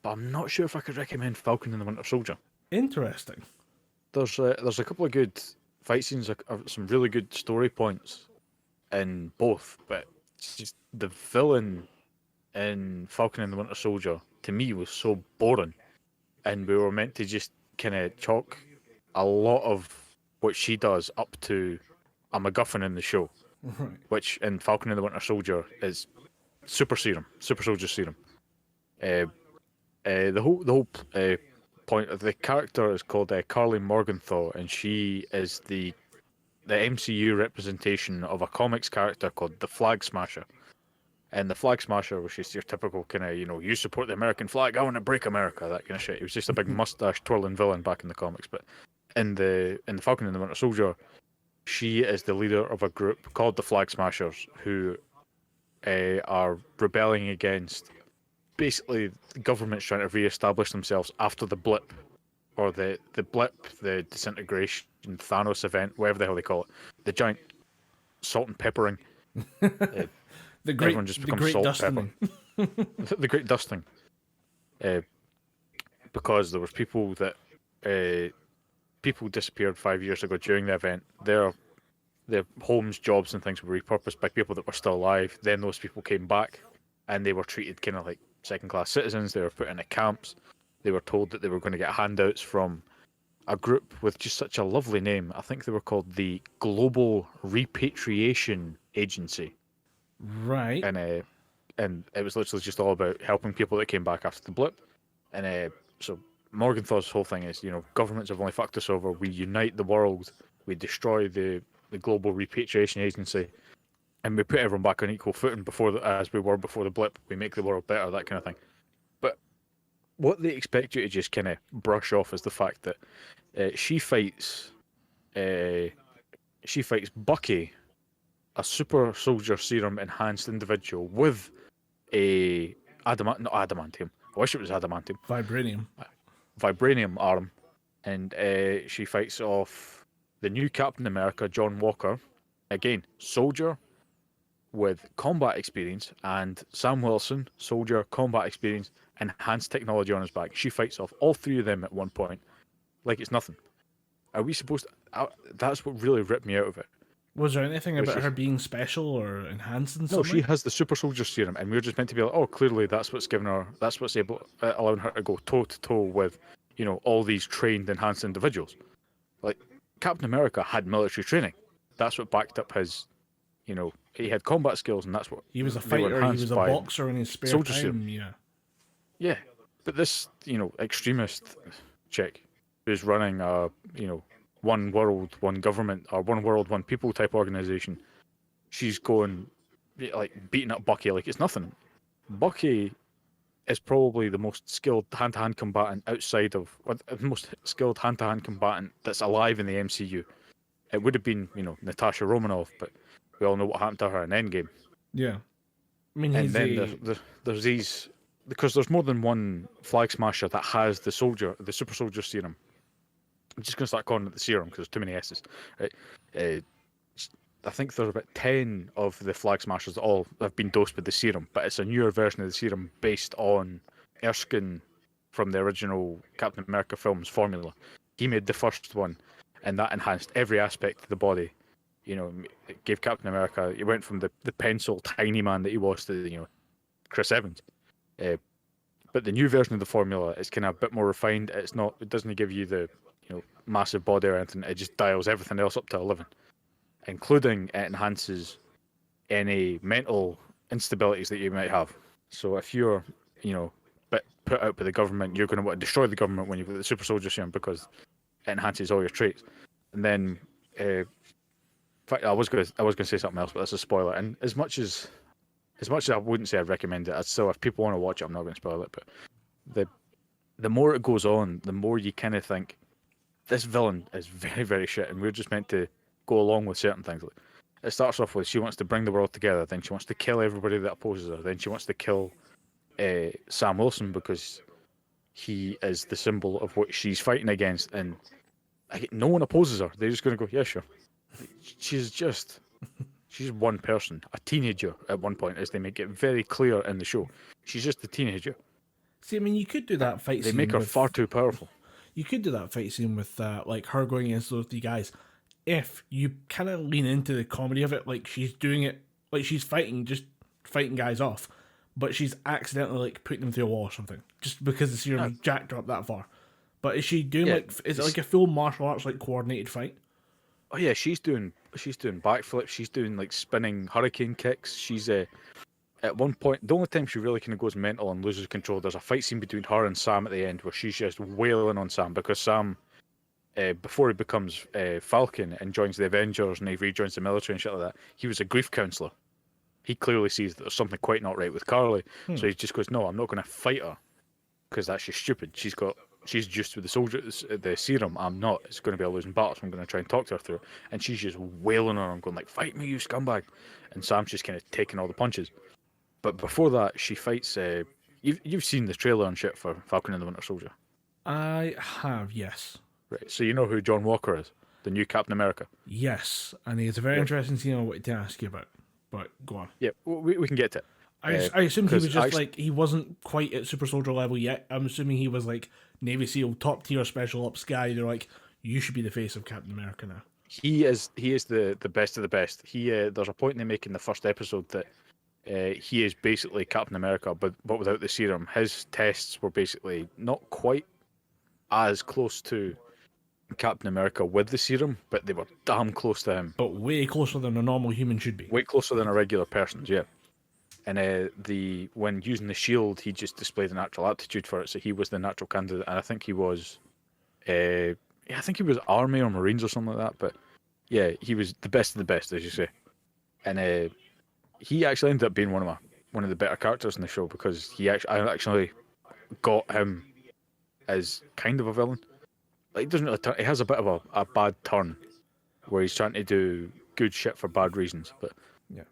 but I'm not sure if I could recommend Falcon and the Winter Soldier. Interesting. There's a couple of good fight scenes, some really good story points in both, but it's just the villain in Falcon and the Winter Soldier to me was so boring, and we were meant to just kind of chalk a lot of what she does up to a MacGuffin in the show, Right. which in Falcon and the Winter Soldier is super serum, super soldier serum. The whole point of the character is called Carly Morgenthau, and she is the MCU representation of a comics character called the Flag Smasher. And the Flag Smasher was just your typical kind of, you support the American flag, I want to break America, that kind of shit. He was just a big mustache twirling villain back in the comics. But in the Falcon and the Winter Soldier, she is the leader of a group called the Flag Smashers, who are rebelling against basically the government's trying to re-establish themselves after the blip, or the blip, the disintegration, Thanos event, whatever the hell they call it, the giant salt and peppering. The great, everyone just the becomes great salt dusting. pepper. The great dusting. Because there was people that people disappeared 5 years ago during the event. Their homes, jobs, and things were repurposed by people that were still alive. Then those people came back, and they were treated kind of like second-class citizens. They were put into camps. They were told that they were going to get handouts from a group with just such a lovely name. I think they were called the Global Repatriation Agency. Right. And it was literally just all about helping people that came back after the blip. And so Morgenthau's whole thing is, governments have only fucked us over. We unite the world. We destroy the Global Repatriation Agency, and we put everyone back on equal footing as we were before the blip. We make the world better, that kind of thing. But what they expect you to just kind of brush off is the fact that she fights Bucky, a super soldier serum enhanced individual with a not adamantium. I wish it was adamantium. Vibranium arm, and she fights off the new Captain America, John Walker, again soldier with combat experience, and Sam Wilson, soldier, combat experience, enhanced technology on his back. She fights off all three of them at one point, like it's nothing. Are we supposed to? That's what really ripped me out of it. Was there anything about her being special or enhanced in some way? No, she has the super soldier serum, and we're just meant to be like, oh, clearly that's what's allowing her to go toe to toe with, all these trained, enhanced individuals. Like Captain America had military training. That's what backed up his, he had combat skills, and that's what he was a fighter. He was a boxer in his spare time. Serum. Yeah, but this, extremist chick who's running a, one world, one government, or one world, one people type organization, she's going, like, beating up Bucky like it's nothing. Bucky is probably the most skilled hand-to-hand combatant the most skilled hand-to-hand combatant that's alive in the MCU. It would have been, Natasha Romanoff, but we all know what happened to her in Endgame. Yeah. I mean, and then there's these, because there's more than one Flag Smasher that has the super soldier serum. I'm just going to start calling it the serum because there's too many S's. Right? I think there's about 10 of the Flag Smashers that all have been dosed with the serum, but it's a newer version of the serum based on Erskine from the original Captain America films formula. He made the first one, and that enhanced every aspect of the body. It gave Captain America, he went from the pencil tiny man that he was to, Chris Evans. But the new version of the formula is kind of a bit more refined. It doesn't give you the massive body or anything. It just dials everything else up to 11, including it enhances any mental instabilities that you might have. So if you're put out by the government, you're going to want to destroy the government when you've got the super soldier serum because it enhances all your traits. And then in fact, I was going to say something else, but that's a spoiler. And as much as I wouldn't say I'd recommend it, if people want to watch it, I'm not going to spoil it. But the more it goes on, the more you kind of think this villain is very, very shit, and we're just meant to go along with certain things. It starts off with she wants to bring the world together, then she wants to kill everybody that opposes her, then she wants to kill Sam Wilson because he is the symbol of what she's fighting against, and no one opposes her. They're just going to go, yeah, sure. She's one person, a teenager at one point, as they make it very clear in the show. She's just a teenager. See, I mean, you could do that fight scene. They make her far too powerful. You could do that fight scene with like her going against those three guys. If you kind of lean into the comedy of it, like she's doing it, like she's fighting guys off, but she's accidentally like putting them through a wall or something, just because the serum jacked her up that far. But is she doing Yeah, is it like a full martial arts like coordinated fight? Oh yeah, she's doing backflips. She's doing like spinning hurricane kicks. She's at one point, the only time she really kind of goes mental and loses control. There's a fight scene between her and Sam at the end where she's just wailing on Sam because Sam, before he becomes Falcon and joins the Avengers and he rejoins the military and shit like that, he was a grief counselor. He clearly sees that there's something quite not right with Carly, so he just goes, "No, I'm not going to fight her because that's just stupid. She's just with the serum. I'm not. It's going to be a losing battle, so I'm going to try and talk to her through it." And she's just wailing on him, going like, "Fight me, you scumbag!" And Sam's just kind of taking all the punches. But before that, she fights. You've seen the trailer and shit for Falcon and the Winter Soldier, I have, yes. right? So you know who John Walker is, the new Captain America. Yes, and it's a very interesting scene I wanted to ask you about. But go on. Yeah, we can get to it. I assumed he was 'cause just like, he wasn't quite at super soldier level yet. I'm assuming he was like Navy SEAL top tier special ops guy. They're like, you should be the face of Captain America now. He is the best of the best. There's a point they make in the first episode that he is basically Captain America, but without the serum. His tests were basically not quite as close to Captain America with the serum, but they were damn close to him. But way closer than a normal human should be. Way closer than a regular person's, yeah. And when using the shield, he just displayed a natural aptitude for it, so he was the natural candidate. And I think he was, I think he was Army or Marines or something like that. But yeah, he was the best of the best, as you say. And he actually ended up being one of the better characters in the show because I actually got him as kind of a villain. Like, he doesn't really he has a bit of a bad turn where he's trying to do good shit for bad reasons. But yeah.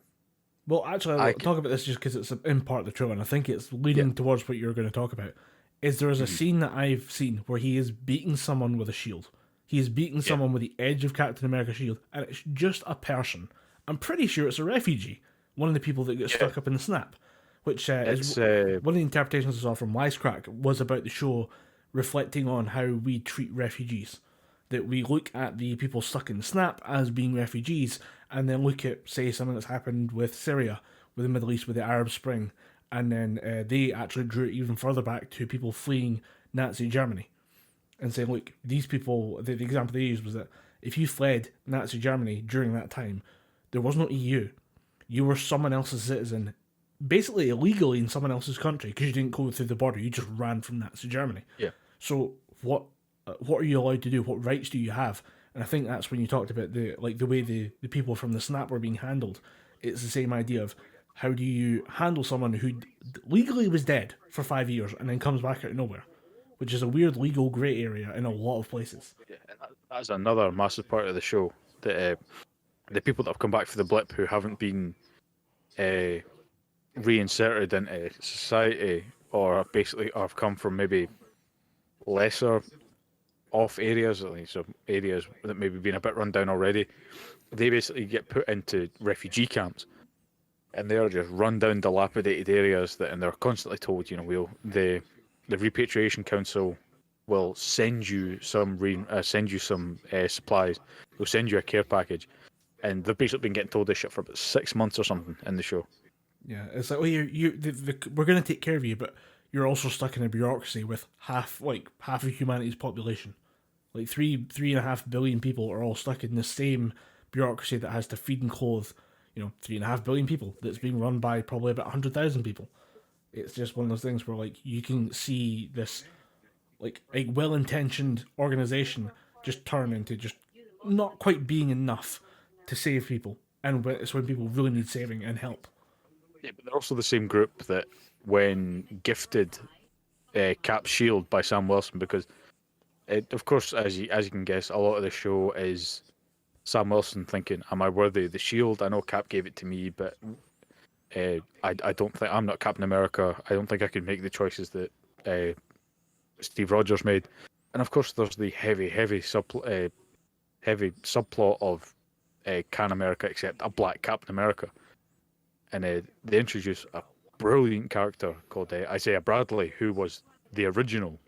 Well, actually, I'll talk about this just because it's in part of the trailer, and I think it's leading towards what you're going to talk about. There is a scene that I've seen where he is beating someone with a shield. He is beating someone with the edge of Captain America's shield, and it's just a person. I'm pretty sure it's a refugee, one of the people that gets stuck up in the snap, which is one of the interpretations I saw from Wisecrack was about the show reflecting on how we treat refugees. That we look at the people stuck in the snap as being refugees, and then look at, say, something that's happened with Syria, with the Middle East, with the Arab Spring, and then they actually drew it even further back to people fleeing Nazi Germany, and say, look, these people, the example they used was that if you fled Nazi Germany during that time, there was no EU. You were someone else's citizen, basically illegally in someone else's country, because you didn't go through the border, you just ran from Nazi Germany. Yeah. So what are you allowed to do? What rights do you have? And I think that's when you talked about the way the people from the snap were being handled. It's the same idea of how do you handle someone who legally was dead for 5 years and then comes back out of nowhere, which is a weird legal grey area in a lot of places. Yeah, and that's another massive part of the show. That the people that have come back for the blip who haven't been reinserted into society or basically have come from maybe lesser off areas, like some areas that maybe been a bit run down already, they basically get put into refugee camps, and they are just run down, dilapidated areas and they're constantly told, the repatriation council will send you some supplies, they'll send you a care package, and they've basically been getting told this shit for about 6 months or something in the show. Yeah, it's like, we're going to take care of you, but you're also stuck in a bureaucracy with half of humanity's population. Like 3.5 billion people are all stuck in the same bureaucracy that has to feed and clothe, 3.5 billion people that's being run by probably about 100,000 people. It's just one of those things where you can see this a well-intentioned organization just turn into just not quite being enough to save people, and it's when people really need saving and help. Yeah, but they're also the same group that when gifted Cap's shield by Sam Wilson, because of course, as you can guess, a lot of the show is Sam Wilson thinking, "Am I worthy of the shield? I know Cap gave it to me, but I don't think I'm not Captain America. I don't think I could make the choices that Steve Rogers made." And of course, there's the heavy subplot of Can America accept a black Captain America? And they introduce a brilliant character called Isaiah Bradley, who was the original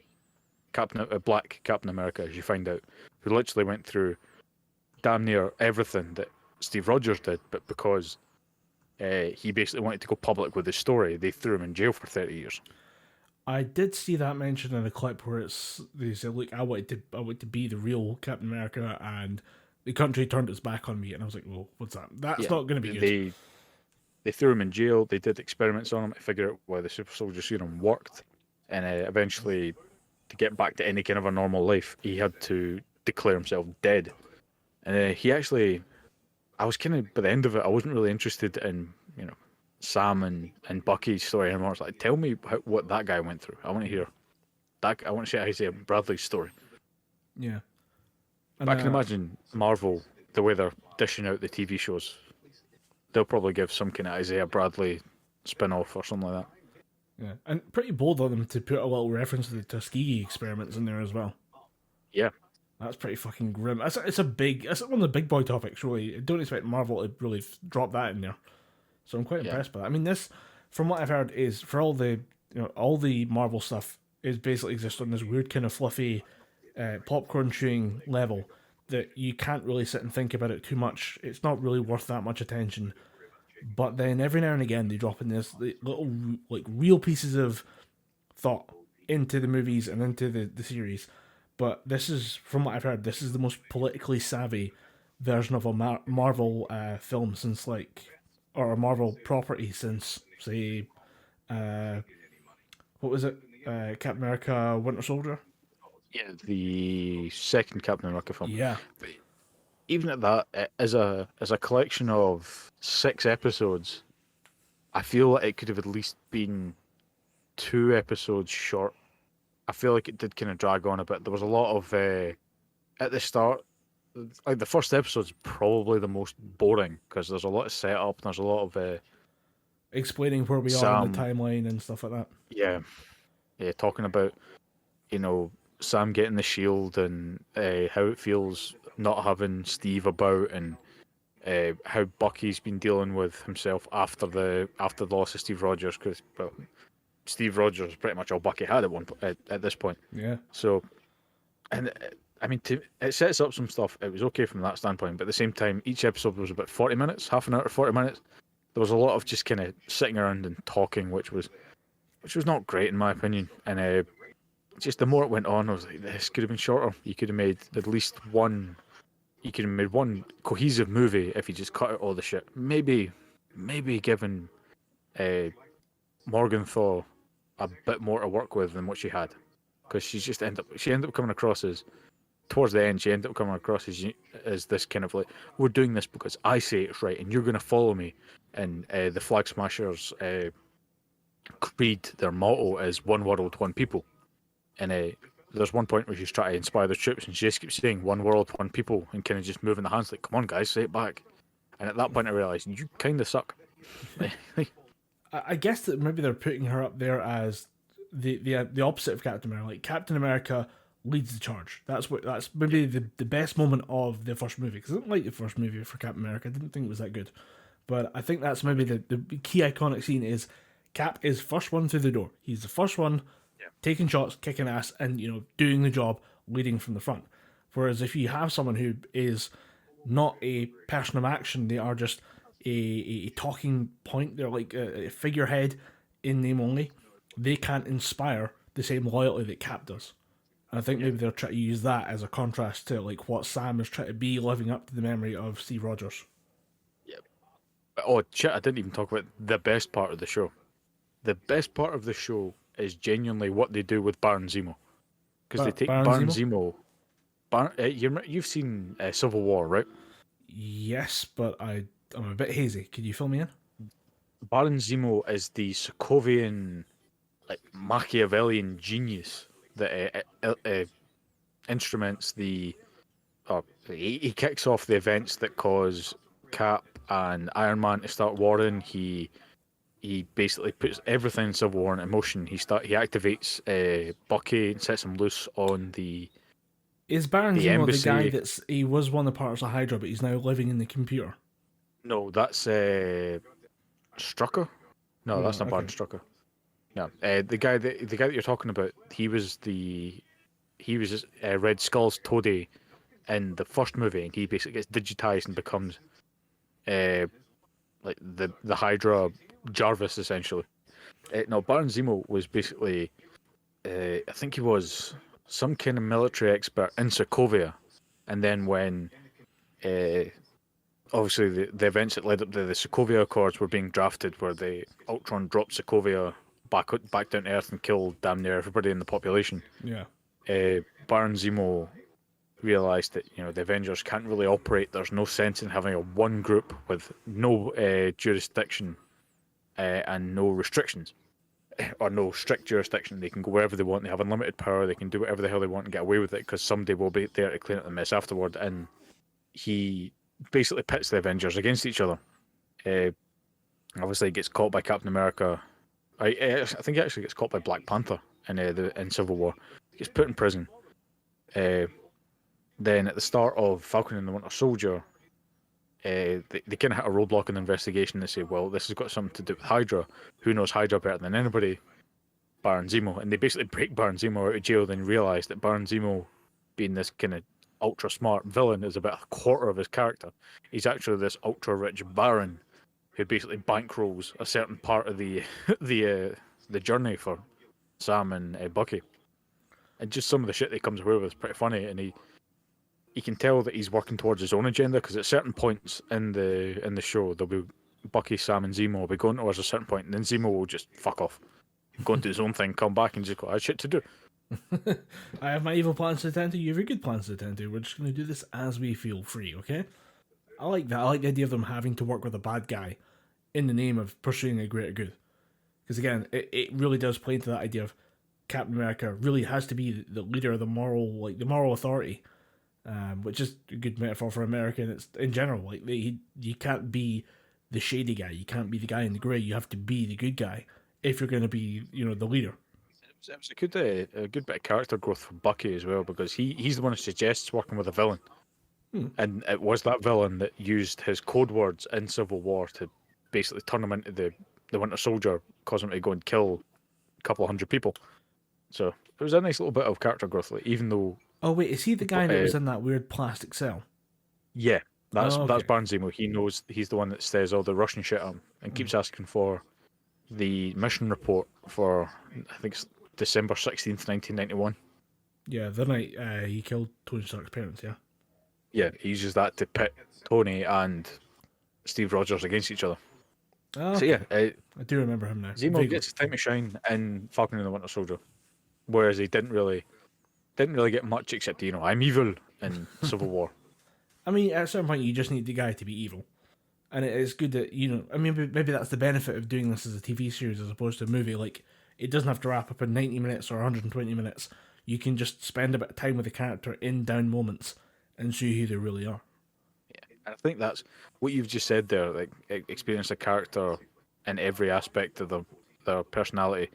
black Captain America, as you find out, who literally went through damn near everything that Steve Rogers did, but because he basically wanted to go public with his story, they threw him in jail for 30 years. I did see that mentioned in a clip where they say, "Look, I want to be the real Captain America," and the country turned its back on me, and I was like, "Well, what's that? That's Yeah, not going to be good." they threw him in jail. They did experiments on him to figure out why the super soldier serum worked, and eventually, to get back to any kind of a normal life, he had to declare himself dead. And he actually, I was kind of by the end of it, I wasn't really interested in Sam and Bucky's story anymore. I was like, tell me what that guy went through. I want to hear that. I want to see Isaiah Bradley's story. Yeah, and But I can imagine Marvel, the way they're dishing out the TV shows, they'll probably give some kind of Isaiah Bradley spin-off or something like that. yeah, and pretty bold of them to put a little reference to the Tuskegee experiments in there as well. Yeah. That's pretty fucking grim. It's one of the big boy topics, really. I don't expect Marvel to really drop that in there. So I'm quite impressed by that. I mean, this, from what I've heard, is for all the all the Marvel stuff is basically just on this weird kind of fluffy, popcorn chewing level that you can't really sit and think about it too much. It's not really worth that much attention. But then every now and again they drop in this little like real pieces of thought into the movies and into the series. But this is, from what I've heard, this is the most politically savvy version of a Marvel film since or a Marvel property since, say, what was it? Captain America, Winter Soldier? Yeah, the second Captain America film. Yeah. But even at that, as a collection of 6 episodes, I feel like it could have at least been 2 episodes short. I feel like it did kind of drag on a bit. There was a lot of at the start, like the first episode's probably the most boring because there's a lot of setup and there's a lot of explaining where we are in the timeline and stuff like that. Yeah, talking about Sam getting the shield and how it feels not having Steve about, and how Bucky's been dealing with himself after the loss of Steve Rogers, because Steve Rogers is pretty much all Bucky had at this point. Yeah. So, and I mean, it sets up some stuff. It was okay from that standpoint, but at the same time, each episode was about 40 minutes, half an hour to 40 minutes. There was a lot of just kind of sitting around and talking, which was not great in my opinion. And just the more it went on, I was like, this could have been shorter. You could have made at least one. You could have made one cohesive movie if you just cut out all the shit. Maybe given Morgenthau a bit more to work with than what she had, because she ended up coming across as, towards the end, she ended up coming across as this kind of like, we're doing this because I say it's right and you're going to follow me. And the Flag Smashers creed, their motto is one world, one people. And there's one point where she's trying to inspire the troops and she just keeps saying one world, one people, and kind of just moving the hands like, come on guys, say it back. And at that point I realised, you kind of suck. I guess that maybe they're putting her up there as the opposite of Captain America. Like, Captain America leads the charge. That's maybe the best moment of the first movie, because I didn't like the first movie for Captain America. I didn't think it was that good, but I think that's maybe the key iconic scene is Cap is first one through the door. He's the first one taking shots, kicking ass, and doing the job, leading from the front. Whereas if you have someone who is not a person of action, they are just a talking point, they're like a figurehead in name only, they can't inspire the same loyalty that Cap does. And I think maybe they're trying to use that as a contrast to like what Sam is trying to be, living up to the memory of Steve Rogers. Yep. Oh shit, I didn't even talk about the best part of the show. The best part of the show is genuinely what they do with Baron Zemo. Because they take Baron Zemo. You've seen Civil War, right? Yes, but I'm a bit hazy. Can you fill me in? Baron Zemo is the Sokovian, like Machiavellian genius that instruments he kicks off the events that cause Cap and Iron Man to start warring. He basically puts everything in Civil War in motion. He activates Bucky and sets him loose on the. Is Baron Zemo embassy. the guy he was one of the parts of Hydra, but he's now living in the computer? No, that's Strucker. No, that's not okay. Baron Strucker. No, the guy that you're talking about, he was Red Skull's toady in the first movie, and he basically gets digitized and becomes like the Hydra Jarvis essentially. No, Baron Zemo was basically I think he was some kind of military expert in Sokovia, and then when obviously the events that led up to the Sokovia Accords were being drafted, where the Ultron dropped Sokovia back down to Earth and killed damn near everybody in the population. Yeah. Baron Zemo realised that the Avengers can't really operate. There's no sense in having a one group with no jurisdiction and no restrictions, or no strict jurisdiction. They can go wherever they want. They have unlimited power. They can do whatever the hell they want and get away with it because somebody will be there to clean up the mess afterward. And he basically pits the Avengers against each other. Obviously, he gets caught by Captain America. I think he actually gets caught by Black Panther in Civil War. He gets put in prison. Then at the start of Falcon and the Winter Soldier, they kind of hit a roadblock in the investigation. They say, well, this has got something to do with Hydra. Who knows Hydra better than anybody? Baron Zemo. And they basically break Baron Zemo out of jail, then realise that Baron Zemo, being this kind of ultra smart villain, is about a quarter of his character. He's actually this ultra rich baron who basically bankrolls a certain part of the the journey for Sam and Bucky. And just some of the shit that he comes away with is pretty funny, and he can tell that he's working towards his own agenda, because at certain points in the show, there'll be Bucky, Sam, and Zemo will be going towards a certain point, and then Zemo will just fuck off, go and do his own thing, come back, and just go, I have shit to do. I have my evil plans to attend to, you have your good plans to attend to. We're just going to do this as we feel free, okay? I like that. I like the idea of them having to work with a bad guy in the name of pursuing a greater good. Because again, it really does play into that idea of Captain America really has to be the leader of the moral authority. Which is a good metaphor for America, and it's in general. Like you can't be the shady guy, you can't be the guy in the grey. You have to be the good guy if you're going to be, the leader. It was a good bit of character growth for Bucky as well, because he's the one who suggests working with a villain, and it was that villain that used his code words in Civil War to basically turn him into the Winter Soldier, cause him to go and kill a couple hundred people. So it was a nice little bit of character growth, like, even though. Oh wait, is he the guy that was in that weird plastic cell? Yeah, that's okay. Baron Zemo. He knows he's the one that says all the Russian shit at him and keeps asking for the mission report for, I think it's December 16th, 1991. Yeah, the night he killed Tony Stark's parents, yeah? Yeah, he uses that to pit Tony and Steve Rogers against each other. Oh, so yeah, I do remember him now. Zemo gets his time to shine in Falcon and the Winter Soldier, whereas he didn't really get much except, I'm evil in Civil War. I mean, at a certain point, you just need the guy to be evil. And it's good that, maybe that's the benefit of doing this as a TV series as opposed to a movie. Like, it doesn't have to wrap up in 90 minutes or 120 minutes. You can just spend a bit of time with the character in down moments and show who they really are. Yeah, and I think that's what you've just said there, like, experience a character in every aspect of their personality.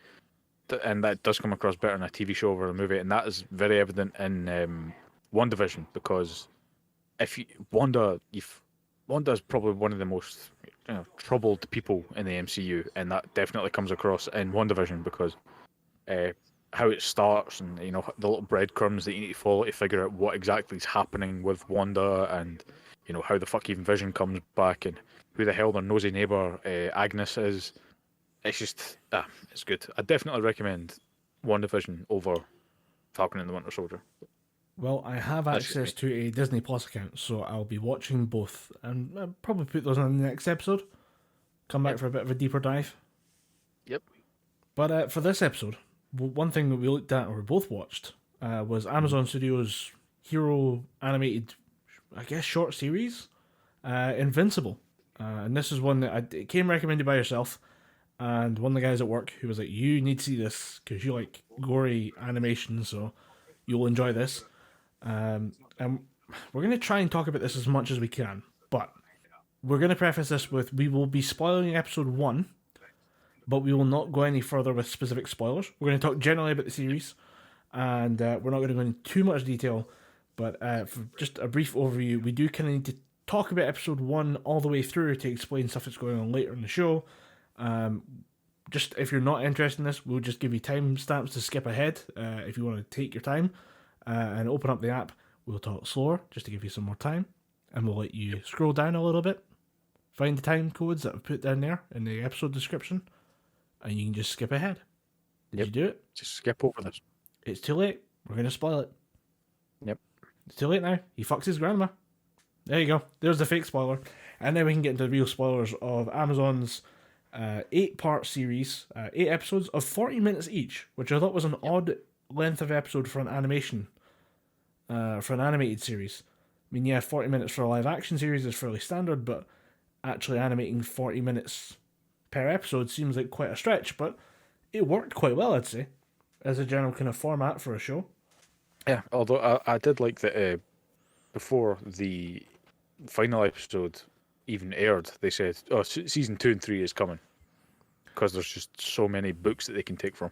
And that does come across better in a TV show over a movie, and that is very evident in WandaVision, because Wanda is probably one of the most troubled people in the MCU, and that definitely comes across in WandaVision, because how it starts and the little breadcrumbs that you need to follow to figure out what exactly is happening with Wanda, and how the fuck even Vision comes back, and who the hell their nosy neighbor Agnes is. It's just, it's good. I definitely recommend WandaVision over Falcon and the Winter Soldier. Well, I have access to a Disney Plus account, so I'll be watching both, and I'll probably put those on the next episode. Come back for a bit of a deeper dive. Yep. But for this episode, one thing that we looked at, or we both watched, was Amazon Studios' hero animated, I guess, short series, Invincible. And this is one that it came recommended by yourself. And one of the guys at work who was like, you need to see this because you like gory animation, so you'll enjoy this. And we're going to try and talk about this as much as we can, but we're going to preface this with, we will be spoiling episode 1, but we will not go any further with specific spoilers. We're going to talk generally about the series, and we're not going to go into too much detail, but for just a brief overview, we do kind of need to talk about episode 1 all the way through to explain stuff that's going on later in the show. Just if you're not interested in this, we'll just give you timestamps to skip ahead if you want to take your time and open up the app. We'll talk slower just to give you some more time, and we'll let you scroll down a little bit, find the time codes that I've put down there in the episode description, and you can just skip ahead. Did you do it? Just skip over this. It's too late. We're going to spoil it. Yep. It's too late now. He fucks his grandma. There you go. There's the fake spoiler. And then we can get into the real spoilers of Amazon's 8-part series, 8 episodes of 40 minutes each, which I thought was an odd length of episode for an animation, for an animated series. I mean, yeah, 40 minutes for a live action series is fairly standard, but actually animating 40 minutes per episode seems like quite a stretch, but it worked quite well, I'd say, as a general kind of format for a show. Yeah, although I did like that before the final episode even aired, they said, oh, season 2 and 3 is coming. Because there's just so many books that they can take from.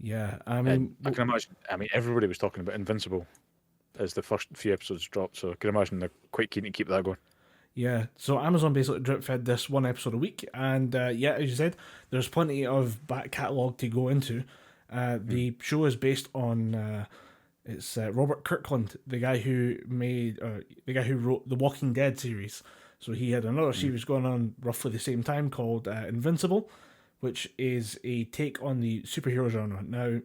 Yeah, I mean... I can imagine, everybody was talking about Invincible as the first few episodes dropped, so I can imagine they're quite keen to keep that going. Yeah, so Amazon basically drip-fed this one episode a week, and yeah, as you said, there's plenty of back catalogue to go into. The show is based on... It's Robert Kirkland, the guy who wrote the Walking Dead series. So he had another series going on roughly the same time called Invincible, which is a take on the superhero genre. Now,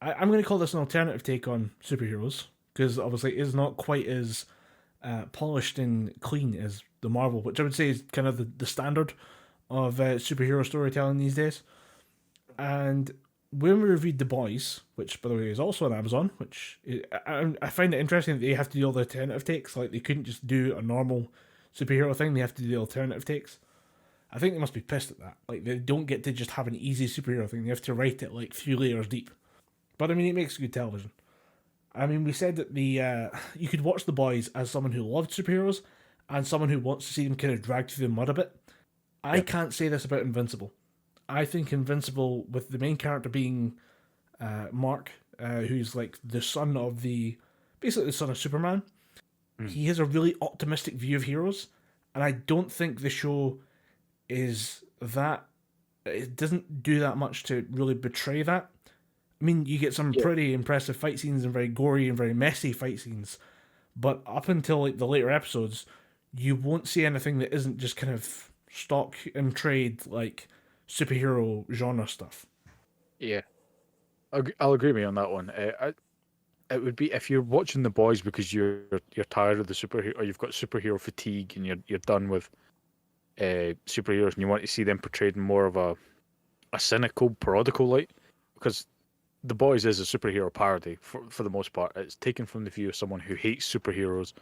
I'm going to call this an alternative take on superheroes, because obviously it is not quite as polished and clean as the Marvel, which I would say is kind of the standard of superhero storytelling these days. And when we reviewed The Boys, which by the way is also on Amazon, which I find it interesting that they have to do all the alternative takes. Like, they couldn't just do a normal superhero thing, they have to do the alternative takes. I think they must be pissed at that. Like, they don't get to just have an easy superhero thing, they have to write it like 3 layers deep. But I mean, it makes good television. I mean, we said that you could watch The Boys as someone who loved superheroes and someone who wants to see them kind of dragged through the mud a bit. I can't say this about Invincible. I think Invincible, with the main character being Mark, who's like the son of basically the son of Superman, he has a really optimistic view of heroes, and I don't think the show is that. It doesn't do that much to really betray that. I mean, you get some pretty impressive fight scenes and very gory and very messy fight scenes, but up until like the later episodes, you won't see anything that isn't just kind of stock and trade like superhero genre stuff. Yeah, I'll agree with you on that one. It would be if you're watching The Boys because you're tired of the superhero, or you've got superhero fatigue, and you're done with superheroes, and you want to see them portrayed in more of a cynical, parodical light. Because The Boys is a superhero parody for the most part. It's taken from the view of someone who hates superheroes.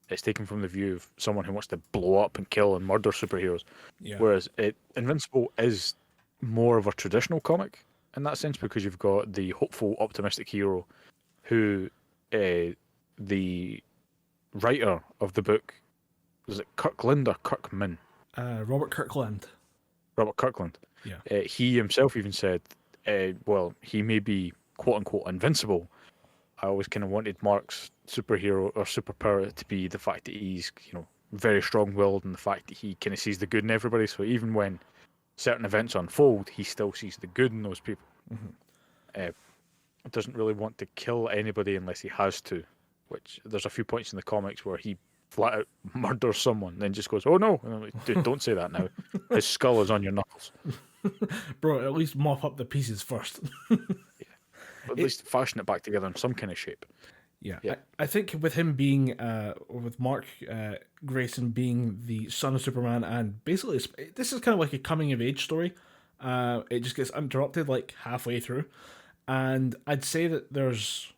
It's taken from the view of someone who wants to blow up and kill and murder superheroes. Yeah. Whereas Invincible is more of a traditional comic in that sense, because you've got the hopeful, optimistic hero who the writer of the book, was it Kirkland or Kirkman? Robert Kirkland. Robert Kirkland. Yeah. He himself even said, well, he may be quote unquote invincible. I always kind of wanted Mark's superhero or superpower to be the fact that he's, very strong-willed, and the fact that he kind of sees the good in everybody. So even when certain events unfold, he still sees the good in those people. Mm-hmm. Doesn't really want to kill anybody unless he has to, which there's a few points in the comics where he flat out murders someone, then just goes, "Oh no!" And I'm like, dude, don't say that now. His skull is on your knuckles. Bro, at least mop up the pieces first. Yeah. At least fashion it back together in some kind of shape. Yeah. I think with him being, with Mark Grayson being the son of Superman, and basically this is kind of like a coming of age story. It just gets interrupted like halfway through, and I'd say that there's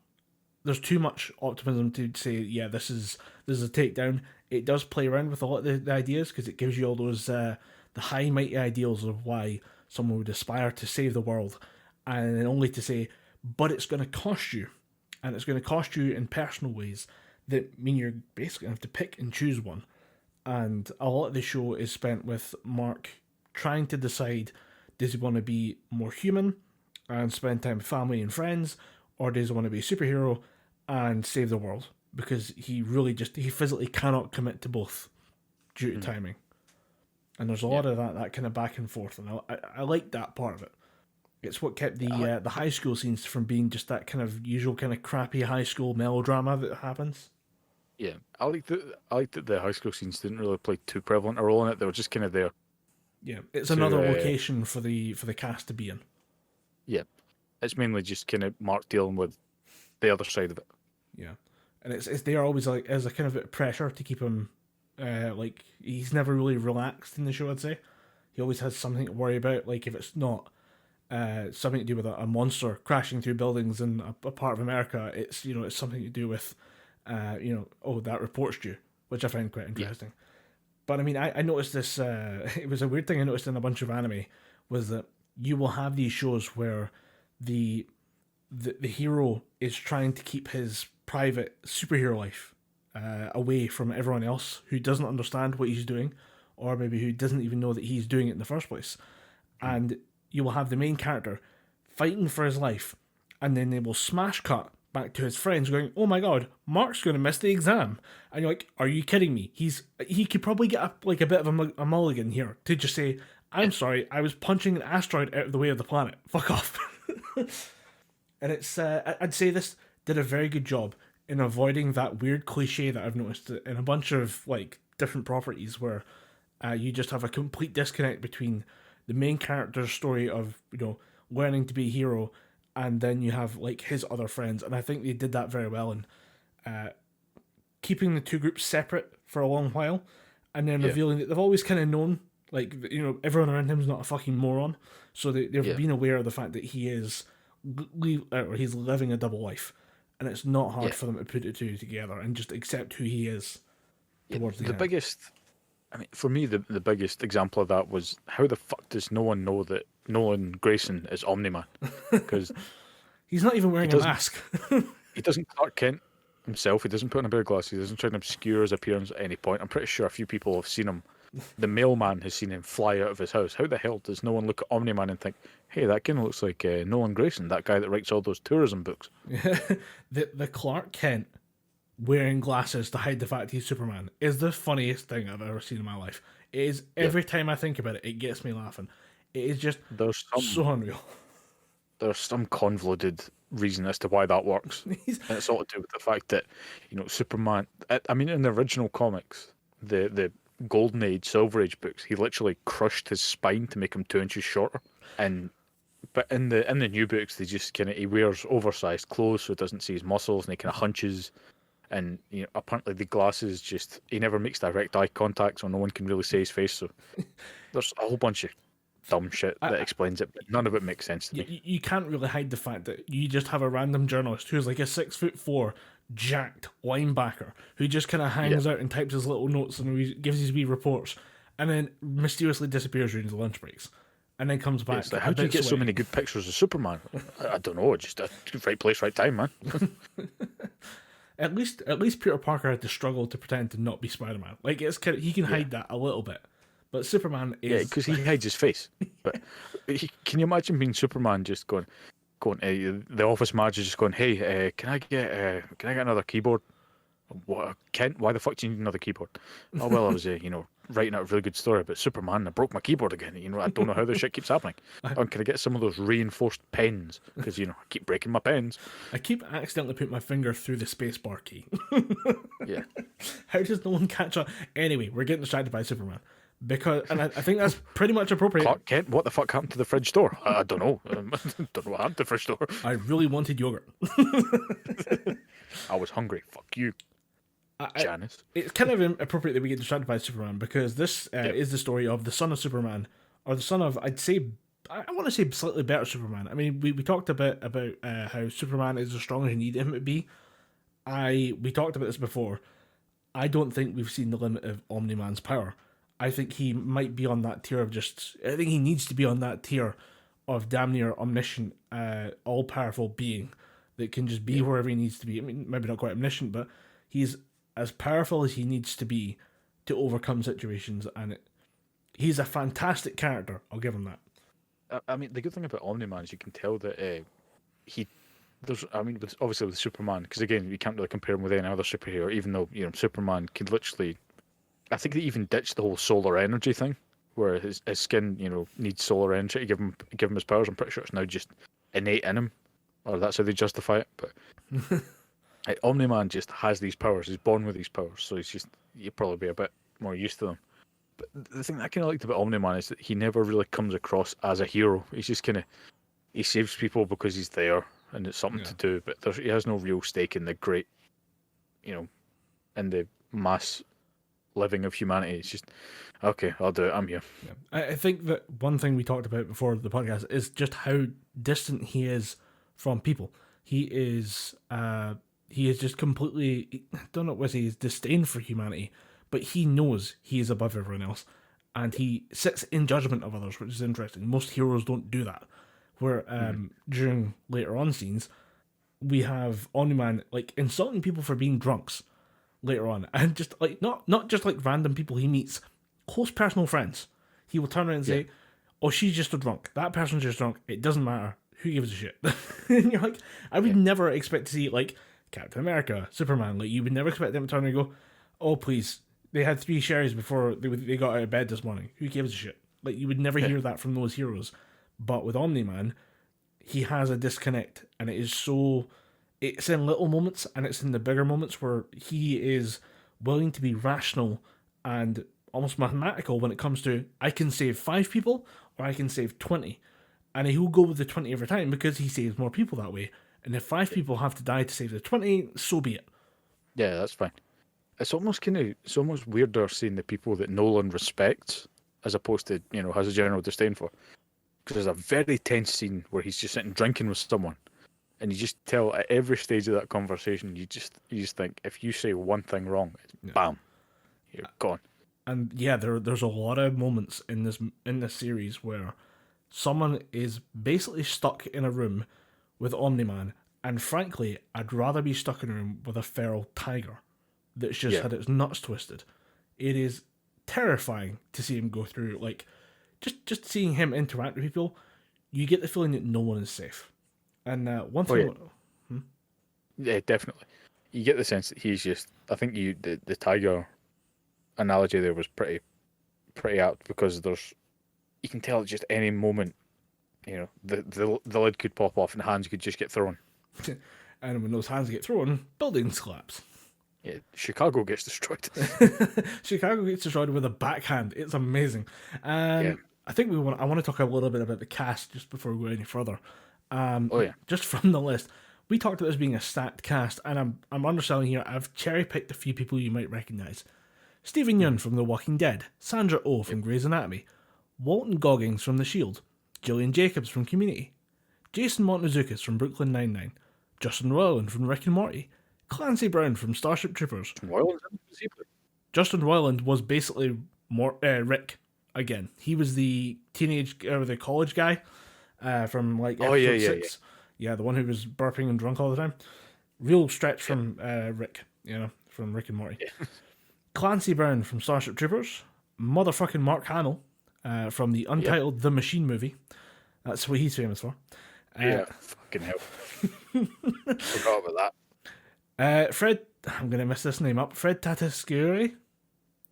too much optimism to say, yeah, this is a takedown. It does play around with a lot of the ideas, because it gives you all those the high mighty ideals of why someone would aspire to save the world, and then only to say, but it's going to cost you, and it's going to cost you in personal ways that mean you're basically going to have to pick and choose one. And a lot of the show is spent with Mark trying to decide, does he want to be more human and spend time with family and friends, or does he want to be a superhero and save the world? Because he physically cannot commit to both due to timing. And there's a lot of that kind of back and forth, and I like that part of it. It's what kept the high school scenes from being just that kind of usual kind of crappy high school melodrama that happens. Yeah, I like that the high school scenes didn't really play too prevalent a role in it. They were just kind of there. Yeah, it's another location for the cast to be in. Yeah, it's mainly just kind of Mark dealing with the other side of it. Yeah, and it's they are always like as a kind of bit of pressure to keep him, like he's never really relaxed in the show. I'd say he always has something to worry about. Like if it's not something to do with a monster crashing through buildings in a part of America, it's it's something to do with oh, that report's due, which I find quite interesting. Yeah. But I mean, I noticed this. It was a weird thing I noticed in a bunch of anime was that you will have these shows where the hero is trying to keep his private superhero life away from everyone else who doesn't understand what he's doing, or maybe who doesn't even know that he's doing it in the first place. And you will have the main character fighting for his life, and then they will smash cut back to his friends going, "Oh my god, Mark's going to miss the exam." And you're like, "Are you kidding me? He could probably get a bit of a mulligan here to just say, I'm sorry, I was punching an asteroid out of the way of the planet. Fuck off." And it's I'd say this did a very good job in avoiding that weird cliche that I've noticed in a bunch of like different properties where you just have a complete disconnect between the main character's story of learning to be a hero, and then you have like his other friends. And I think they did that very well in keeping the two groups separate for a long while, and then revealing that they've always kind of known, like, everyone around him's not a fucking moron, so they've been aware of the fact that he is he's living a double life, and it's not hard for them to put it two together and just accept who he is towards the end. Biggest, I mean, for me, the biggest example of that was how the fuck does no one know that Nolan Grayson is Omni-Man? Because he's not even wearing a mask. He doesn't Clark Kent himself. He doesn't put on a pair of glasses. He doesn't try and obscure his appearance at any point. I'm pretty sure a few people have seen him. The mailman has seen him fly out of his house. How the hell does no one look at Omni-Man and think, "Hey, that kind of looks like Nolan Grayson, that guy that writes all those tourism books"? The Clark Kent wearing glasses to hide the fact he's Superman is the funniest thing I've ever seen in my life. It is, every time I think about it, it gets me laughing. It is just so unreal. There's some convoluted reason as to why that works. And it's all to do with the fact that, Superman, I mean, in the original comics, the Golden Age, Silver Age books, he literally crushed his spine to make him 2 inches shorter. But in the new books, they just he wears oversized clothes so it doesn't see his muscles, and he kind of hunches. And apparently the glasses he never makes direct eye contact, so no one can really see his face. So there's a whole bunch of dumb shit that explains it, but none of it makes sense to me. You can't really hide the fact that you just have a random journalist who's like a 6'4" jacked linebacker who just kind of hangs out and types his little notes and gives his wee reports, and then mysteriously disappears during his lunch breaks, and then comes back. How do you get so many good pictures of Superman? I don't know. Just right place, right time, man. At least Peter Parker had to struggle to pretend to not be Spider-Man. Like he can hide that a little bit, but Superman is because he hides his face. But can you imagine being Superman just going? The office manager just going, "Hey, can I get another keyboard?" What, Kent? Why the fuck do you need another keyboard? Oh well, I was writing out a really good story about Superman. I broke my keyboard again. I don't know how this shit keeps happening. Can I get some of those reinforced pens? Because I keep breaking my pens. I keep accidentally putting my finger through the spacebar key. Yeah. How does no one catch on? Anyway, we're getting distracted by Superman. And I think that's pretty much appropriate. Clark Kent, what the fuck happened to the fridge door? I don't know. Don't know what happened to the fridge door. I really wanted yogurt. I was hungry. Fuck you, Janice. It's kind of appropriate that we get distracted by Superman, because this is the story of the son of Superman, or the son of, I want to say slightly better Superman. I mean, we talked a bit about how Superman is as strong as you need him to be. We talked about this before. I don't think we've seen the limit of Omni-Man's power. I think he might be on that tier of I think he needs to be on that tier of damn near omniscient, all-powerful being that can just be wherever he needs to be. I mean, maybe not quite omniscient, but he's as powerful as he needs to be to overcome situations, and he's a fantastic character. I'll give him that. I mean, the good thing about Omni-Man is you can tell that obviously with Superman, because again, you can't really compare him with any other superhero, even though, Superman can literally, I think they even ditched the whole solar energy thing, where his skin, needs solar energy to give him his powers. I'm pretty sure it's now just innate in him, or that's how they justify it. But Omni-Man just has these powers. He's born with these powers, so you'd probably be a bit more used to them. But the thing that I kind of liked about Omni-Man is that he never really comes across as a hero. He's just kind of, he saves people because he's there and it's something Yeah. to do, but he has no real stake in the great, in the mass living of humanity. It's just, okay, I'll do it. I'm here. Yeah. I think that one thing we talked about before the podcast is just how distant he is from people. He is just completely, I don't know what his disdain for humanity, but he knows he is above everyone else, and he sits in judgment of others, which is interesting. Most heroes don't do that. Where during later on scenes, we have Omni-Man like insulting people for being drunks later on, and just like not just like random people he meets, close personal friends. He will turn around and say, "Oh, she's just a drunk. That person's just drunk. It doesn't matter. Who gives a shit?" And you're like, I would never expect to see like Captain America, Superman. Like you would never expect them to turn and go, "Oh, please, they had 3 sherries before they got out of bed this morning. Who gives a shit?" Like you would never hear that from those heroes. But with Omni-Man, he has a disconnect, and it is so. It's in little moments, and it's in the bigger moments where he is willing to be rational and almost mathematical when it comes to, I can save 5 people or I can save 20. And he'll go with the 20 every time because he saves more people that way. And if 5 people have to die to save the 20, so be it. Yeah, that's fine. It's almost weirder seeing the people that Nolan respects as opposed to, has a general disdain for. Because there's a very tense scene where he's just sitting drinking with someone. And you just tell at every stage of that conversation, you just think, if you say one thing wrong, bam, you're gone. And yeah, there's a lot of moments in this series where someone is basically stuck in a room with Omni-Man, and frankly, I'd rather be stuck in a room with a feral tiger that's just had its nuts twisted. It is terrifying to see him go through, like, just seeing him interact with people, you get the feeling that no one is safe. And one thing... Yeah, definitely. You get the sense that he's just... I think the tiger analogy there was pretty apt, because you can tell at just any moment, the lid could pop off and hands could just get thrown. And when those hands get thrown, buildings collapse. Yeah, Chicago gets destroyed. Chicago gets destroyed with a backhand. It's amazing. I think I want to talk a little bit about the cast just before we go any further. Just from the list, we talked about this being a stacked cast, and I'm underselling here. I've cherry picked a few people you might recognise: Stephen Yeun from The Walking Dead, Sandra Oh from Grey's Anatomy, Walton Goggins from The Shield, Gillian Jacobs from Community, Jason Montezukis from Brooklyn Nine-Nine, Justin Roiland from Rick and Morty, Clancy Brown from Starship Troopers. Justin Roiland was basically Rick again. He was the the college guy from like episode 6. Yeah, the one who was burping and drunk all the time. Real stretch from Rick, from Rick and Morty. Yeah. Clancy Brown from Starship Troopers. Motherfucking Mark Hamill from the untitled The Machine movie. That's what he's famous for. Fucking hell. Forgot about that. Fred, I'm going to mess this name up. Fred Tatasciore?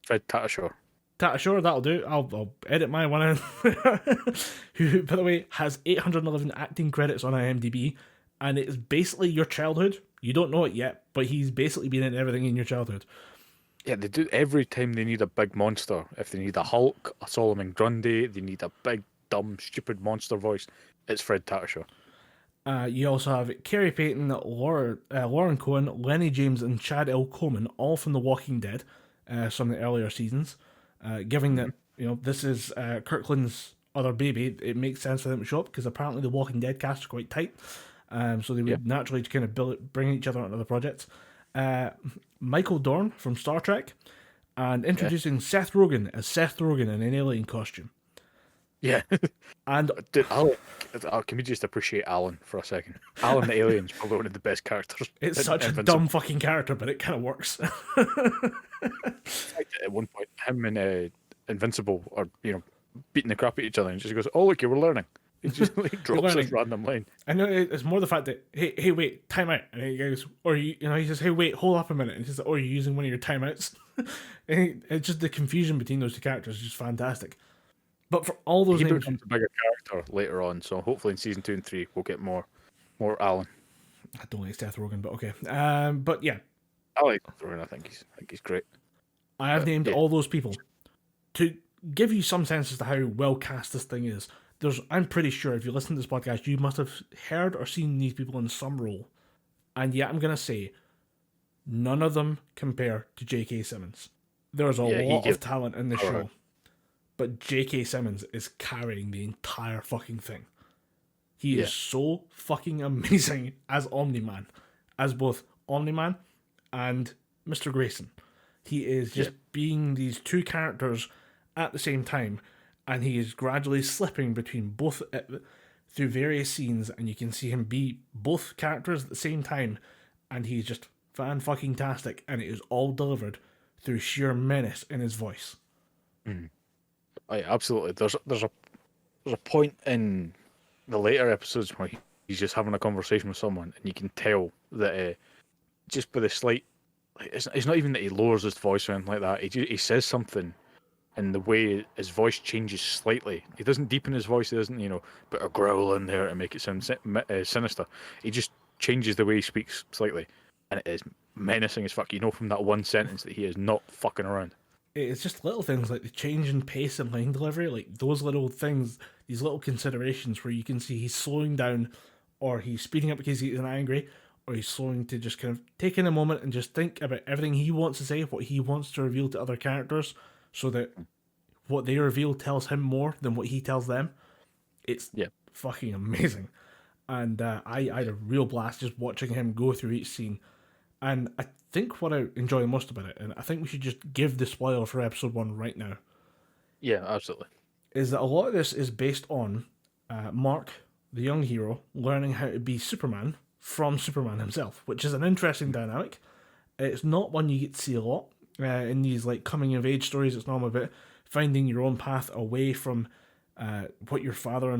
Fred Tatasciore. Tatasciore, that'll do. I'll edit my one in. Who, by the way, has 811 acting credits on IMDb, and it's basically your childhood. You don't know it yet, but he's basically been in everything in your childhood. Yeah, they do every time they need a big monster. If they need a Hulk, a Solomon Grundy, they need a big, dumb, stupid monster voice, it's Fred Tatasciore. You also have Kerry Payton, Lauren Cohen, Lenny James, and Chad L. Coleman, all from The Walking Dead, some of the earlier seasons. Given that this is Kirkland's other baby, it makes sense for them to show up, because apparently the Walking Dead cast are quite tight, so they would naturally kind of bring each other onto the projects. Michael Dorn from Star Trek, and introducing Seth Rogen as Seth Rogen in an alien costume. Yeah. And dude, Alan, can we just appreciate Alan for a second? Alan the alien's probably one of the best characters. It's such a dumb fucking character, but it kind of works. At one point, him and Invincible are beating the crap at each other, and just goes, "Oh look, you were learning." He just drops this random line. I know it's more the fact that hey wait, time out, and he goes, or he says, hey wait, hold up a minute, and he says, oh, you're using one of your timeouts. And it's just the confusion between those two characters is just fantastic. But for all those he names, becomes a bigger character later on, so hopefully in season 2 and 3 we'll get more Alan. I don't like Seth Rogen, but okay. But yeah, I like Seth Rogen. I think he's great. I have named all those people to give you some sense as to how well cast this thing is. I'm pretty sure if you listen to this podcast, you must have heard or seen these people in some role. And yet I'm going to say, none of them compare to J.K. Simmons. There's a lot of talent in this show, but J.K. Simmons is carrying the entire fucking thing. He is so fucking amazing as Omni-Man, as both Omni-Man and Mr. Grayson. He is just being these two characters at the same time, and he is gradually slipping between both through various scenes, and you can see him be both characters at the same time, and he's just fan-fucking-tastic, and it is all delivered through sheer menace in his voice. Absolutely. There's a point in the later episodes where he's just having a conversation with someone, and you can tell that just by the slight, it's not even that he lowers his voice or anything like that. He says something, and the way his voice changes slightly. He doesn't deepen his voice. He doesn't, put a growl in there and make it sound sinister. He just changes the way he speaks slightly, and it is menacing as fuck. You know from that one sentence that he is not fucking around. It's just little things like the change in pace and line delivery, like those little things, these little considerations where you can see he's slowing down, or he's speeding up because he's angry, or he's slowing to just kind of take in a moment and just think about everything he wants to say, what he wants to reveal to other characters, so that what they reveal tells him more than what he tells them. It's fucking amazing. And I had a real blast just watching him go through each scene. And I think what I enjoy the most about it, and I think we should just give the spoiler for episode 1 right now. Yeah, absolutely. Is that a lot of this is based on Mark, the young hero, learning how to be Superman from Superman himself, which is an interesting dynamic. It's not one you get to see a lot in these like coming of age stories. It's normally about finding your own path away from what your father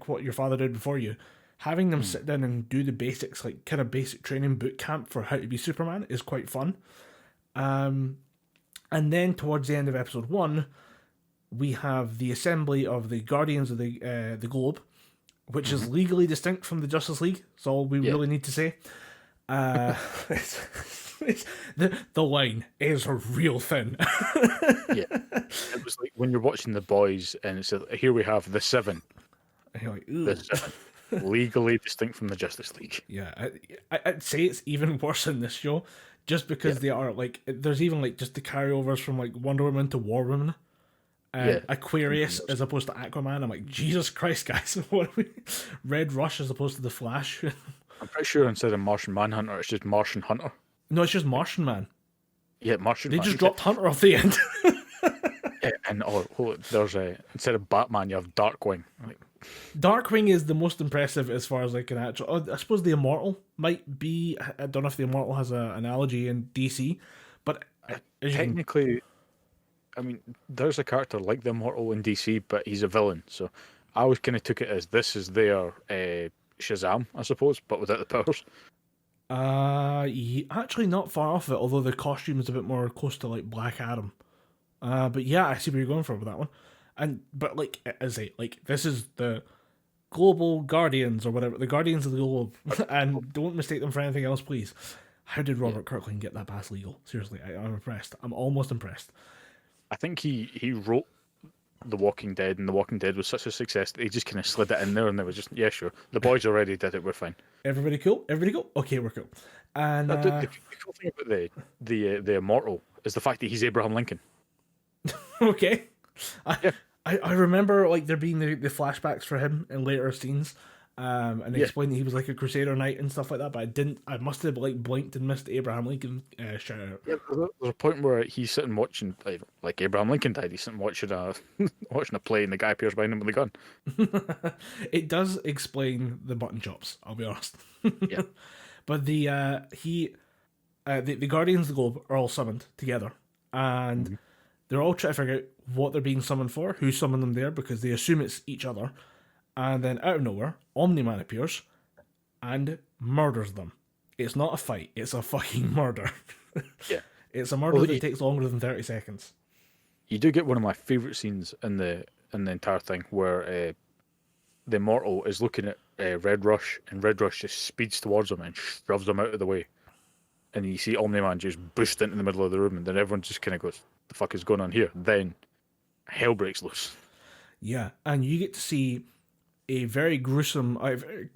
what your father did before you. Having them sit down and do the basics, like kind of basic training boot camp for how to be Superman, is quite fun. And then towards the end of episode 1, we have the assembly of the Guardians of the Globe, which is legally distinct from the Justice League. That's all we really need to say. The line is real thin. It was like when you're watching The Boys and it said, here we have the Seven. And you're like, the Seven. Legally distinct from the Justice League. Yeah, I'd say it's even worse in this show, just because they are like, there's even like just the carryovers from like Wonder Woman to War Woman, Aquarius as opposed to Aquaman. I'm like, Jesus Christ, guys, what are we? Red Rush as opposed to the Flash. I'm pretty sure instead of Martian Manhunter, it's just Martian Hunter. No, it's just Martian Man. Yeah, Martian. They just dropped Hunter off the end. And there's instead of Batman, you have Darkwing. Like, Darkwing is the most impressive as far as like an actual. I suppose the Immortal might be. I don't know if the Immortal has an analogy in DC, but technically, I mean, there's a character like the Immortal in DC, but he's a villain. So I always kind of took it as this is their Shazam, I suppose, but without the powers. Actually not far off it, although the costume is a bit more close to like Black Adam. But yeah, I see where you're going for with that one. But like, as this is the Global Guardians or whatever, the Guardians of the Globe, and don't mistake them for anything else, please. How did Robert Kirkland get that past legal? Seriously, I'm impressed. I'm almost impressed. I think he wrote The Walking Dead, and The Walking Dead was such a success that he just kind of slid it in there, and they were just, yeah, sure. The boys already did it, we're fine. Everybody cool? Everybody cool? Okay, we're cool. And the cool thing about the Immortal is the fact that he's Abraham Lincoln. Okay. I remember like there being the flashbacks for him in later scenes, and they explained that he was like a Crusader knight and stuff like that. But I must have like blinked and missed Abraham Lincoln shout out. Yeah, there's a point where he's sitting watching, like Abraham Lincoln died. He's sitting watching a play, and the guy appears behind him with a gun. It does explain the mutton chops, I'll be honest. Yeah, but the Guardians of the Globe are all summoned together, and they're all trying to figure out what they're being summoned for, who summoned them there, because they assume it's each other. And then out of nowhere, Omni-Man appears and murders them. It's not a fight, it's a fucking murder. Yeah. It's a murder that takes longer than 30 seconds. You do get one of my favourite scenes in the entire thing where the Immortal is looking at Red Rush, and Red Rush just speeds towards him and shoves him out of the way. And you see Omni-Man just boost into the middle of the room, and then everyone just kind of goes, the fuck is going on here? Then hell breaks loose. Yeah, and you get to see a very gruesome,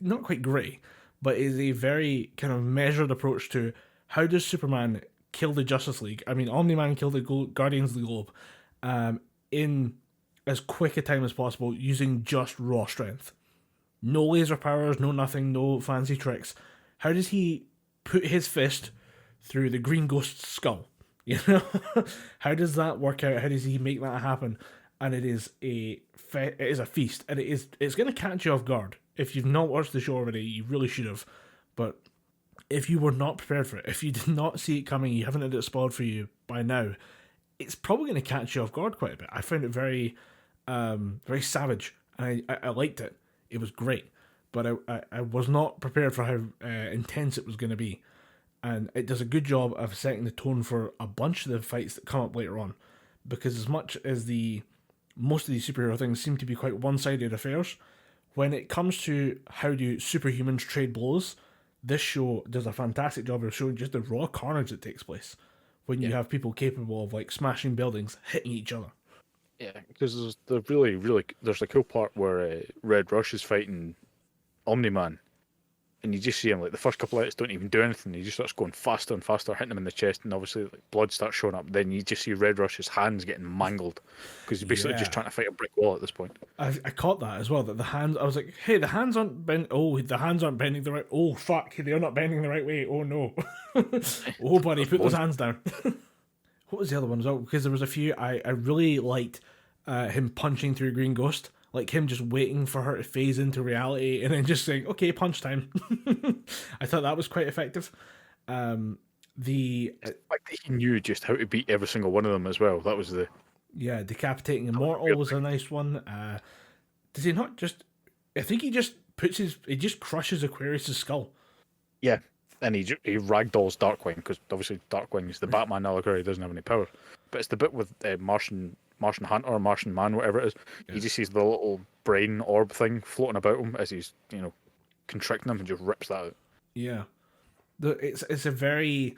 not quite grey, but is a very kind of measured approach to how does Superman kill the Justice League? I mean, Omni-Man killed the Guardians of the Globe in as quick a time as possible using just raw strength. No laser powers, no nothing, no fancy tricks. How does he put his fist through the Green Ghost's skull? You know, how does that work out? How does he make that happen? And it is a feast, and it's going to catch you off guard. If you've not watched the show already, you really should have. But if you were not prepared for it, if you did not see it coming, you haven't had it spoiled for you by now, it's probably going to catch you off guard quite a bit. I found it very, very savage, and I liked it. It was great, but I was not prepared for how intense it was going to be. And it does a good job of setting the tone for a bunch of the fights that come up later on. Because as much as most of these superhero things seem to be quite one-sided affairs, when it comes to how do superhumans trade blows, this show does a fantastic job of showing just the raw carnage that takes place when you have people capable of like smashing buildings, hitting each other. Yeah, because there's a cool part where Red Rush is fighting Omni-Man, and you just see him, like, the first couple of hits don't even do anything. He just starts going faster and faster, hitting him in the chest, and obviously, like, blood starts showing up. Then you just see Red Rush's hands getting mangled, because he's basically just trying to fight a brick wall at this point. I caught that as well, that the hands, I was like, hey, the hands aren't bending the right, oh, fuck, they're not bending the right way, oh, no. Oh, buddy, put those hands down. What was the other one as well? Because there was a few, I really liked him punching through Green Ghost. Like him just waiting for her to phase into reality and then just saying, okay, punch time. I thought that was quite effective. The fact that he knew just how to beat every single one of them as well. That was the... Yeah, decapitating Immortal was a nice one. Does he not just... I think he just crushes Aquarius' skull. Yeah, and he ragdolls Darkwing, because obviously Darkwing is the Batman allegory, he doesn't have any power. But it's the bit with Martian Hunter or Martian Man, whatever it is. Yeah. He just sees the little brain orb thing floating about him as he's, constricting him, and just rips that out. Yeah. It's a very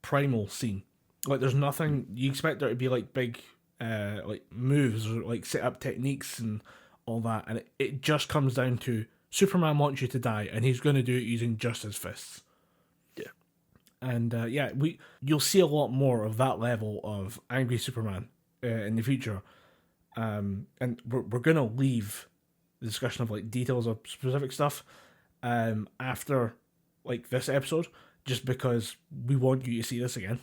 primal scene. Like, there's nothing... You expect there to be, like, big like moves or, like, set up techniques and all that, and it just comes down to Superman wants you to die, and he's going to do it using just his fists. And you'll see a lot more of that level of angry Superman in the future. And we're going to leave the discussion of like details of specific stuff after like this episode, just because we want you to see this again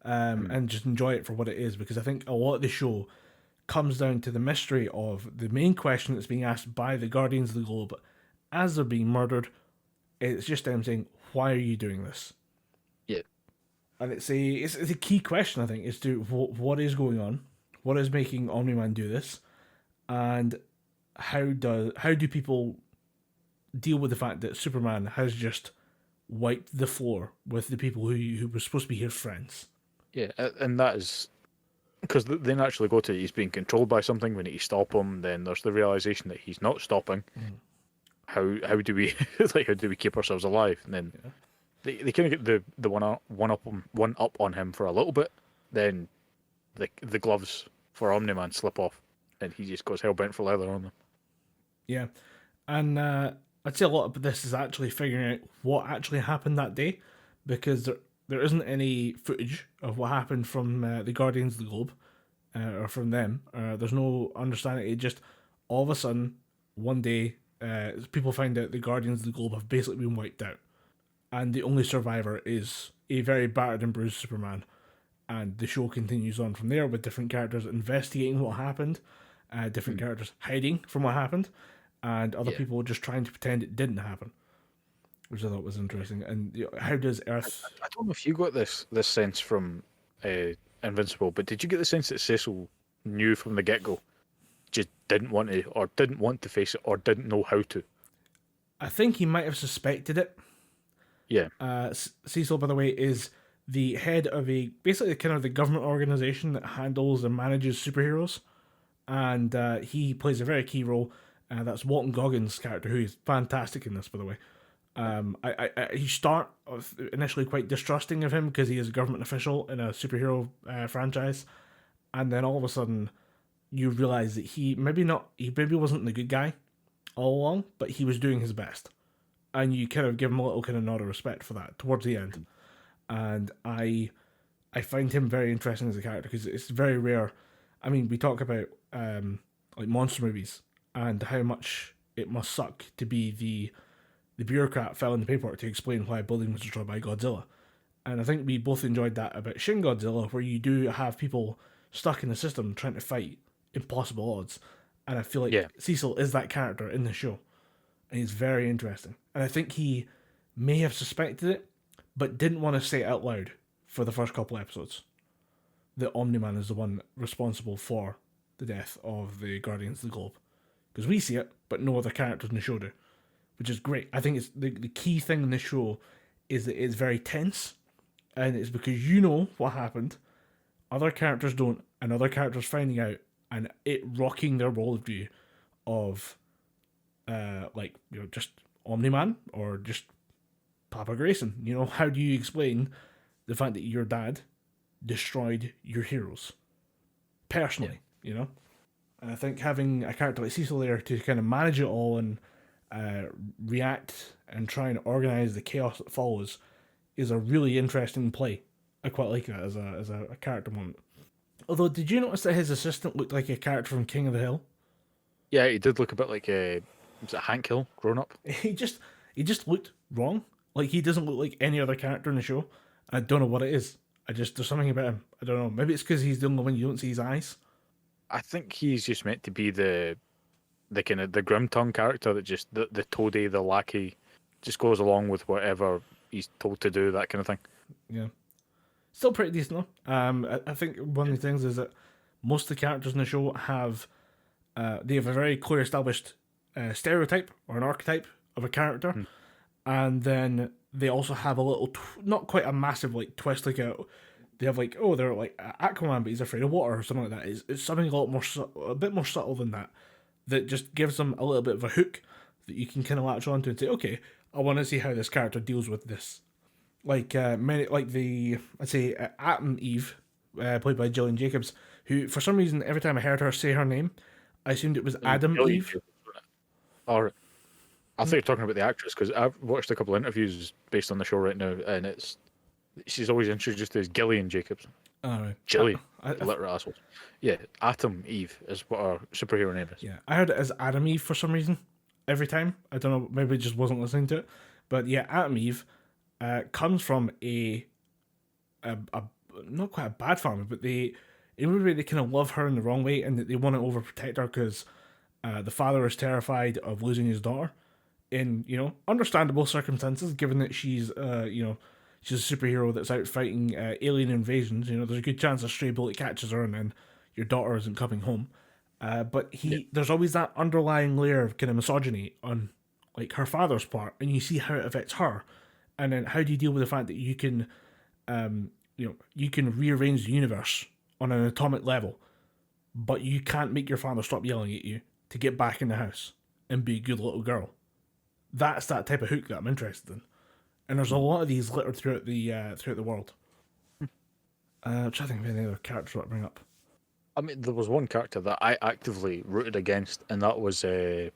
and just enjoy it for what it is. Because I think a lot of the show comes down to the mystery of the main question that's being asked by the Guardians of the Globe as they're being murdered. It's just them saying, "Why are you doing this?" And it's a key question, I think, as to what is going on, what is making Omni-Man do this, and how do people deal with the fact that Superman has just wiped the floor with the people who were supposed to be his friends. Yeah, and that is because they naturally go to he's being controlled by something. We need to stop him. Then there's the realization that he's not stopping. Mm. How do we how do we keep ourselves alive? And then they kind of get the one up on him for a little bit. Then the gloves for Omni-Man slip off, and he just goes hell bent for leather on them. Yeah, and I'd say a lot of this is actually figuring out what actually happened that day, because there isn't any footage of what happened from the Guardians of the Globe, or from them. There's no understanding. It just all of a sudden one day people find out the Guardians of the Globe have basically been wiped out, and the only survivor is a very battered and bruised Superman. And the show continues on from there with different characters investigating what happened, different characters hiding from what happened, and other people just trying to pretend it didn't happen, which I thought was interesting. And how does Earth... I don't know if you got this sense from Invincible, but did you get the sense that Cecil knew from the get-go, just didn't want to face it, or didn't know how to? I think he might have suspected it. Yeah. Cecil, by the way, is the head of basically kind of the government organization that handles and manages superheroes, and he plays a very key role. That's Walton Goggins' character, who is fantastic in this, by the way. You start initially quite distrusting of him because he is a government official in a superhero franchise, and then all of a sudden you realize that he maybe wasn't the good guy all along, but he was doing his best, and you kind of give him a little kind of nod of respect for that towards the end. And I find him very interesting as a character because it's very rare. I mean, we talk about like monster movies and how much it must suck to be the bureaucrat filling the paperwork to explain why a building was destroyed by Godzilla. And I think we both enjoyed that about Shin Godzilla, where you do have people stuck in the system trying to fight impossible odds. And I feel like Cecil is that character in the show. And he's very interesting. And I think he may have suspected it, but didn't want to say it out loud for the first couple episodes. That Omni-Man is the one responsible for the death of the Guardians of the Globe. Because we see it, but no other characters in the show do. Which is great. I think it's the key thing in this show is that it's very tense. And it's because you know what happened. Other characters don't. And other characters finding out. And it rocking their worldview of just Omni-Man or just Papa Grayson. You know, how do you explain the fact that your dad destroyed your heroes? Personally, you know? And I think having a character like Cecil there to kind of manage it all and react and try and organise the chaos that follows is a really interesting play. I quite like that as a character moment. Although, did you notice that his assistant looked like a character from King of the Hill? Yeah, he did look a bit like was it Hank Hill grown up? He just looked wrong. Like, he doesn't look like any other character in the show. I don't know what it is. There's something about him. I don't know. Maybe it's because he's the only one you don't see his eyes. I think he's just meant to be the kind of the grim tongue character that just the toady, the lackey, just goes along with whatever he's told to do, that kind of thing. Yeah. Still pretty decent though. I think one of the things is that most of the characters in the show have a very clear established stereotype or an archetype of a character, and then they also have a little not quite a massive like twist, like they have like, oh, they're like Aquaman but he's afraid of water or something like that. It's something a bit more subtle than that just gives them a little bit of a hook that you can kind of latch onto and say, okay, I want to see how this character deals with this. Like Atom Eve, played by Gillian Jacobs, who for some reason every time I heard her say her name, I assumed it was Adam Eve. Or I think you're talking about the actress, because I've watched a couple of interviews based on the show right now, and she's always introduced as Gillian Jacobs. Oh, right. Gillian, literal assholes. Yeah, Atom Eve is what our superhero name is. Yeah, I heard it as Adam Eve for some reason every time. I don't know, maybe I just wasn't listening to it. But yeah, Atom Eve comes from a not quite a bad family, but in a way they kind of love her in the wrong way, and that they want to overprotect her because the father is terrified of losing his daughter in, understandable circumstances, given that she's she's a superhero that's out fighting alien invasions. There's a good chance a stray bullet catches her and then your daughter isn't coming home. But there's always that underlying layer of kind of misogyny on like her father's part, and you see how it affects her. And then how do you deal with the fact that you can, you can rearrange the universe on an atomic level, but you can't make your father stop yelling at you to get back in the house and be a good little girl. That's that type of hook that I'm interested in. And there's a lot of these littered throughout the world. I'm trying to think of any other characters that I bring up. I mean, there was one character that I actively rooted against, and that was there's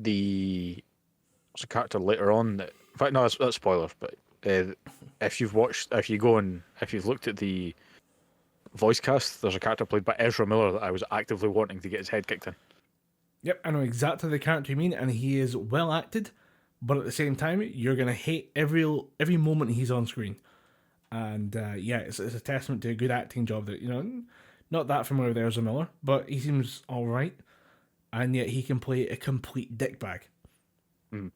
a character later on that, in fact, no, that's spoilers, but if you've looked at the voice cast, there's a character played by Ezra Miller that I was actively wanting to get his head kicked in. Yep, I know exactly the character you mean, and he is well acted, but at the same time, you're going to hate every moment he's on screen. And it's a testament to a good acting job that, not that familiar with Ezra Miller, but he seems alright, and yet he can play a complete dickbag. Mm.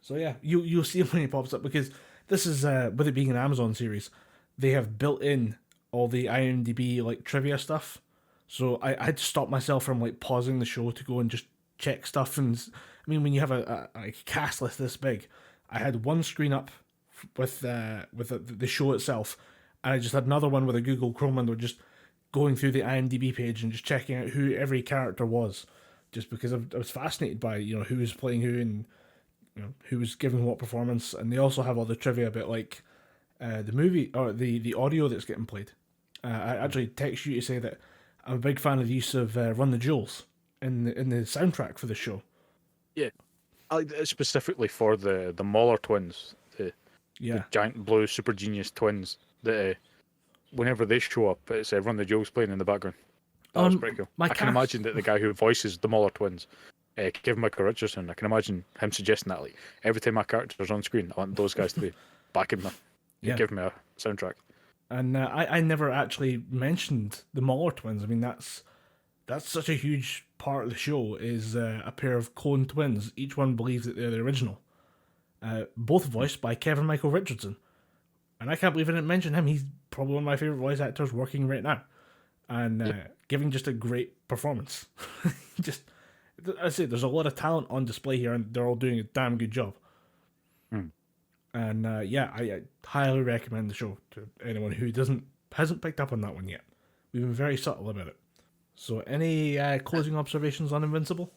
So yeah, you'll see him when he pops up, because this is, with it being an Amazon series, they have built in all the IMDb like trivia stuff. So I had to stop myself from like pausing the show to go and just check stuff. And I mean, when you have a cast list this big, I had one screen up with the show itself, and I just had another one with a Google Chrome window, just going through the IMDb page and just checking out who every character was, just because I was fascinated by who was playing who and who was giving what performance. And they also have all the trivia about like the movie or the audio that's getting played. I actually text you to say that I'm a big fan of the use of Run the Jewels in the soundtrack for the show. Yeah, specifically for the Mauler twins, the Yeah. giant blue super genius twins. That whenever they show up, it's Run the Jewels playing in the background. That was pretty cool. I can imagine that the guy who voices the Mauler twins, Kevin Michael Richardson, I can imagine him suggesting that, like, every time my character's on screen, I want those guys to be backing me, give me a soundtrack. And I never actually mentioned the Mauler twins. I mean, that's such a huge part of the show, is a pair of clone twins. Each one believes that they're the original. Both voiced by Kevin Michael Richardson. And I can't believe I didn't mention him. He's probably one of my favourite voice actors working right now. And giving just a great performance. Just, I say, there's a lot of talent on display here, and they're all doing a damn good job. And I highly recommend the show to anyone who hasn't picked up on that one yet. We've been very subtle about it. So, any closing observations on Invincible?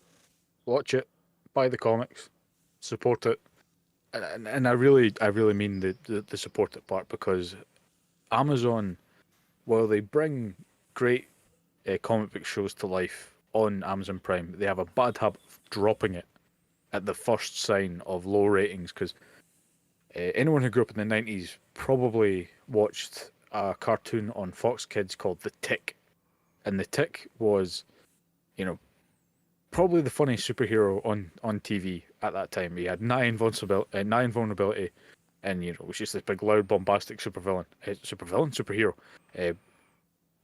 Watch it, buy the comics, support it, and I really mean the support it part, because Amazon, while they bring great comic book shows to life on Amazon Prime, they have a bad habit of dropping it at the first sign of low ratings, because anyone who grew up in the 90s probably watched a cartoon on Fox Kids called The Tick. And The Tick was, probably the funniest superhero on TV at that time. He had nigh invulnerability, and, was just this big, loud, bombastic superhero.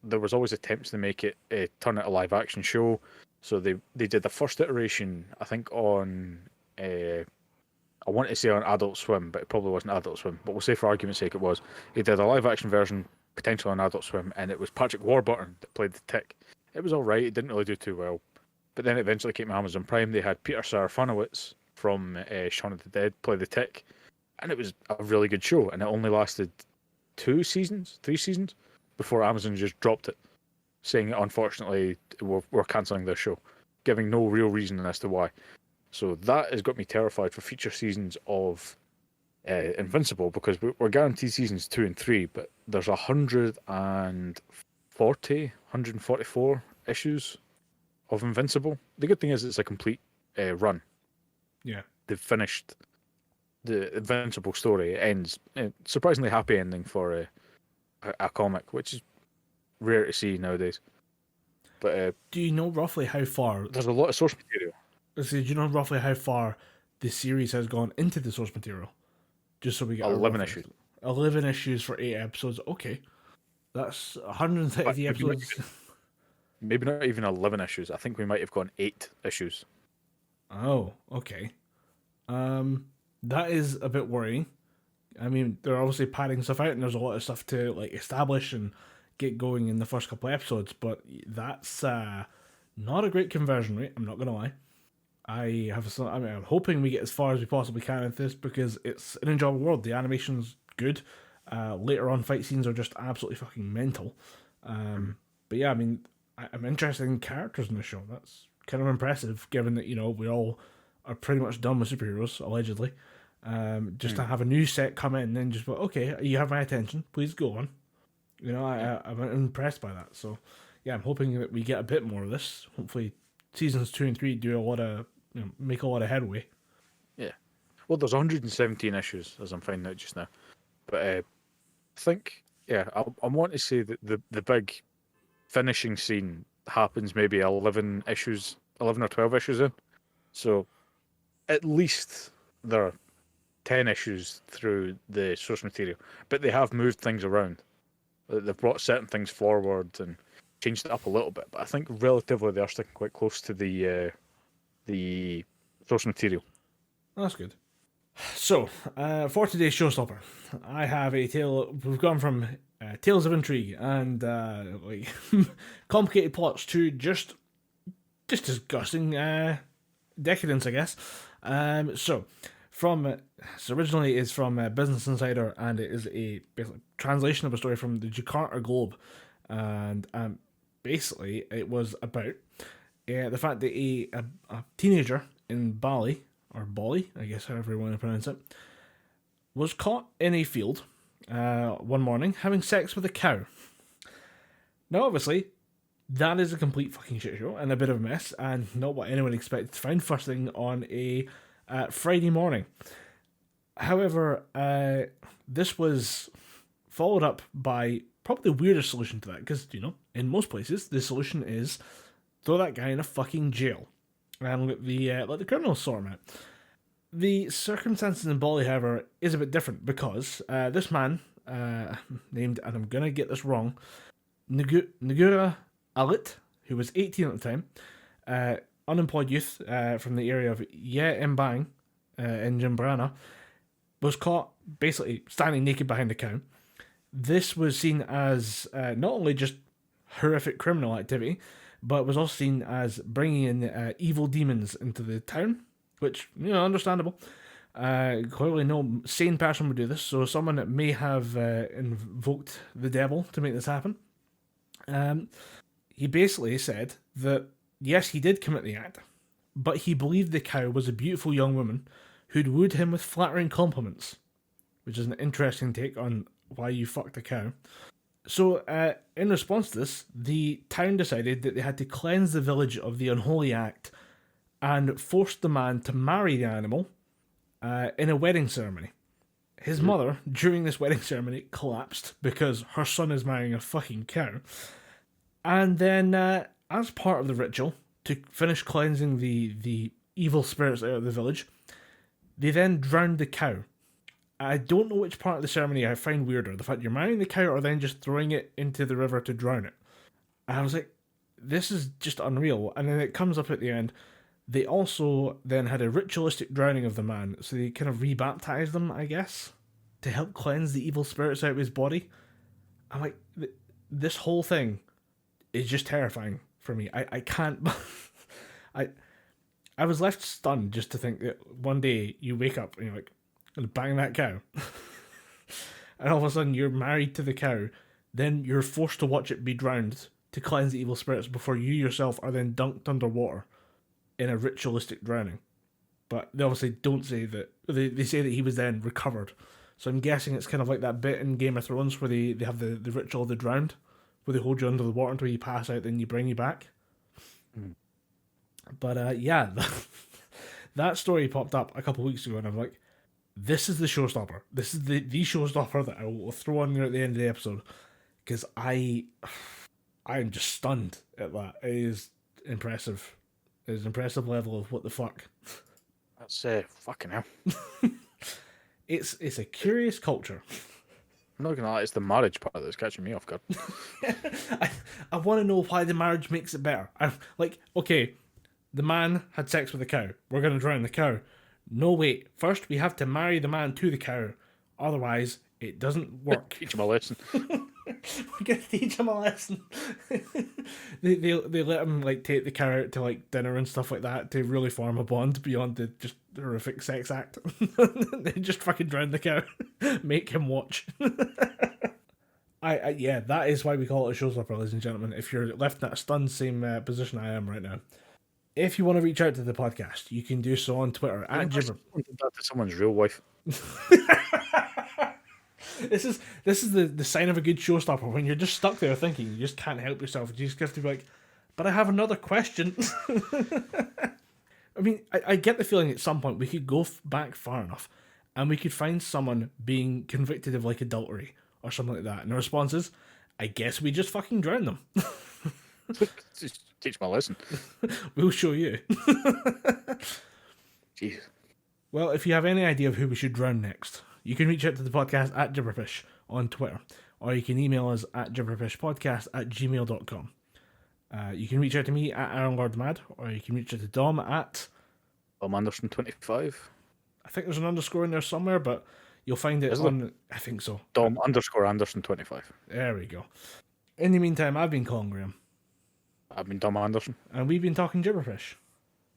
There was always attempts to make it turn it a live-action show. So they did the first iteration, I think, on... I want to say on Adult Swim, but it probably wasn't Adult Swim. But we'll say for argument's sake it was. He did a live-action version, potentially on Adult Swim, and it was Patrick Warburton that played the Tick. It was all right. It didn't really do too well. But then it eventually came to Amazon Prime. They had Peter Serafinowicz from Shaun of the Dead play the Tick. And it was a really good show. And it only lasted 3 seasons, before Amazon just dropped it, saying, unfortunately, we're cancelling this show, giving no real reason as to why. So that has got me terrified for future seasons of Invincible, because we're guaranteed seasons 2 and 3, but there's 144 issues of Invincible. The good thing is it's a complete run. Yeah. They've finished the Invincible story. It ends surprisingly happy ending for a comic, which is rare to see nowadays. But do you know roughly how far... There's a lot of source material. Do you know roughly how far the series has gone into the source material? Just so we get 11 issues. 11 issues for 8 episodes. Okay. That's 130 episodes. Maybe not even 11 issues. I think we might have gone 8 issues. Oh, okay. That is a bit worrying. I mean, they're obviously padding stuff out, and there's a lot of stuff to establish and get going in the first couple of episodes, but that's not a great conversion rate, I'm not going to lie. I'm hoping we get as far as we possibly can with this, because it's an enjoyable world. The animation's good. Later on, fight scenes are just absolutely fucking mental. But yeah, I mean, I'm interested in characters in the show. That's kind of impressive, given that, we all are pretty much done with superheroes, allegedly. To have a new set come in and then just go, okay, you have my attention, please go on. I'm impressed by that. So yeah, I'm hoping that we get a bit more of this. Hopefully seasons 2 and 3 do a lot of, make a lot of headway. Yeah. Well, there's 117 issues, as I'm finding out just now. But I think, I want to say that the big finishing scene happens maybe 11 or 12 issues in. So at least there are 10 issues through the source material. But they have moved things around. They've brought certain things forward and changed it up a little bit. But I think relatively they are sticking quite close to the source material. That's good. So, for today's showstopper, I have a tale. We've gone from tales of intrigue and complicated plots to just disgusting decadence, I guess. So originally is from Business Insider, and it is a basically translation of a story from the Jakarta Globe, and basically it was about the fact that a teenager in Bali, or Bali, I guess however you want to pronounce it, was caught in a field one morning having sex with a cow. Now obviously, That is a complete fucking shit show and a bit of a mess, and not what anyone expected to find first thing on a Friday morning. However, this was followed up by probably the weirdest solution to that, because, in most places, the solution is throw that guy in a fucking jail and let the criminals sort him out. The circumstances in Bali, however, is a bit different, because this man, named, and I'm going to get this wrong, Nagura Alit, who was 18 at the time, unemployed youth from the area of Ye Mbang in Jimbrana, was caught basically standing naked behind the cow. This was seen as not only just horrific criminal activity, but was also seen as bringing in evil demons into the town, which, understandable. Clearly no sane person would do this, so someone that may have invoked the devil to make this happen. He basically said that, yes, he did commit the act, but he believed the cow was a beautiful young woman who'd wooed him with flattering compliments, which is an interesting take on why you fucked a cow. So, in response to this, the town decided that they had to cleanse the village of the unholy act and forced the man to marry the animal in a wedding ceremony. His mother, during this wedding ceremony, collapsed because her son is marrying a fucking cow. And then, as part of the ritual, to finish cleansing the evil spirits out of the village, they then drowned the cow. I don't know which part of the ceremony I find weirder, the fact you're marrying the cow or then just throwing it into the river to drown it. And I was like, this is just unreal. And then it comes up at the end, they also then had a ritualistic drowning of the man, so they kind of rebaptized him, I guess, to help cleanse the evil spirits out of his body. I'm like, this whole thing is just terrifying for me. I can't... I was left stunned just to think that one day you wake up and you're like, and bang that cow. And all of a sudden you're married to the cow, then you're forced to watch it be drowned to cleanse the evil spirits before you yourself are then dunked underwater in a ritualistic drowning. But they obviously don't say that. They say that he was then recovered. So I'm guessing it's kind of like that bit in Game of Thrones where they have the ritual of the drowned, where they hold you under the water until you pass out, then you bring you back. Mm. But yeah, that story popped up a couple of weeks ago, and I'm like, this is the showstopper. This is the showstopper that I will throw on there at the end of the episode, because I am just stunned at that. It is impressive. It is an impressive level of what the fuck. That's fucking hell. It's a curious culture. I'm not gonna lie, it's the marriage part that's catching me off guard. I want to know why the marriage makes it better. I'm like, okay, the man had sex with the cow. We're gonna drown the cow. No, wait. First, we have to marry the man to the cow. Otherwise, it doesn't work. Teach him a lesson. We're gonna teach him a lesson. they let him like take the cow out to like dinner and stuff like that to really form a bond beyond the just horrific sex act. They just fucking drown the cow. Make him watch. Yeah, that is why we call it a showstopper, ladies and gentlemen. If you're left in that stunned same position I am right now. If you want to reach out to the podcast, you can do so on Twitter at Gibber. That to someone's real wife. This is the sign of a good showstopper, when you're just stuck there thinking, you just can't help yourself. You just have to be like, but I have another question. I mean, I get the feeling at some point we could go back far enough and we could find someone being convicted of like adultery or something like that. And the response is, I guess we just fucking drown them. Just teach my lesson. We'll show you. Jeez. Well, if you have any idea of who we should drown next, you can reach out to the podcast at Gibberpish on Twitter, or you can email us at gibberpishpodcast@gmail.com. You can reach out to me at AaronLordMad, or you can reach out to Dom at Dom Anderson 25. I think there's an underscore in there somewhere, but you'll find it on... I think so. Dom _Anderson 25. There we go. In the meantime, I've been Colin Graham. I've been Dom Anderson. And we've been talking Gibberpish.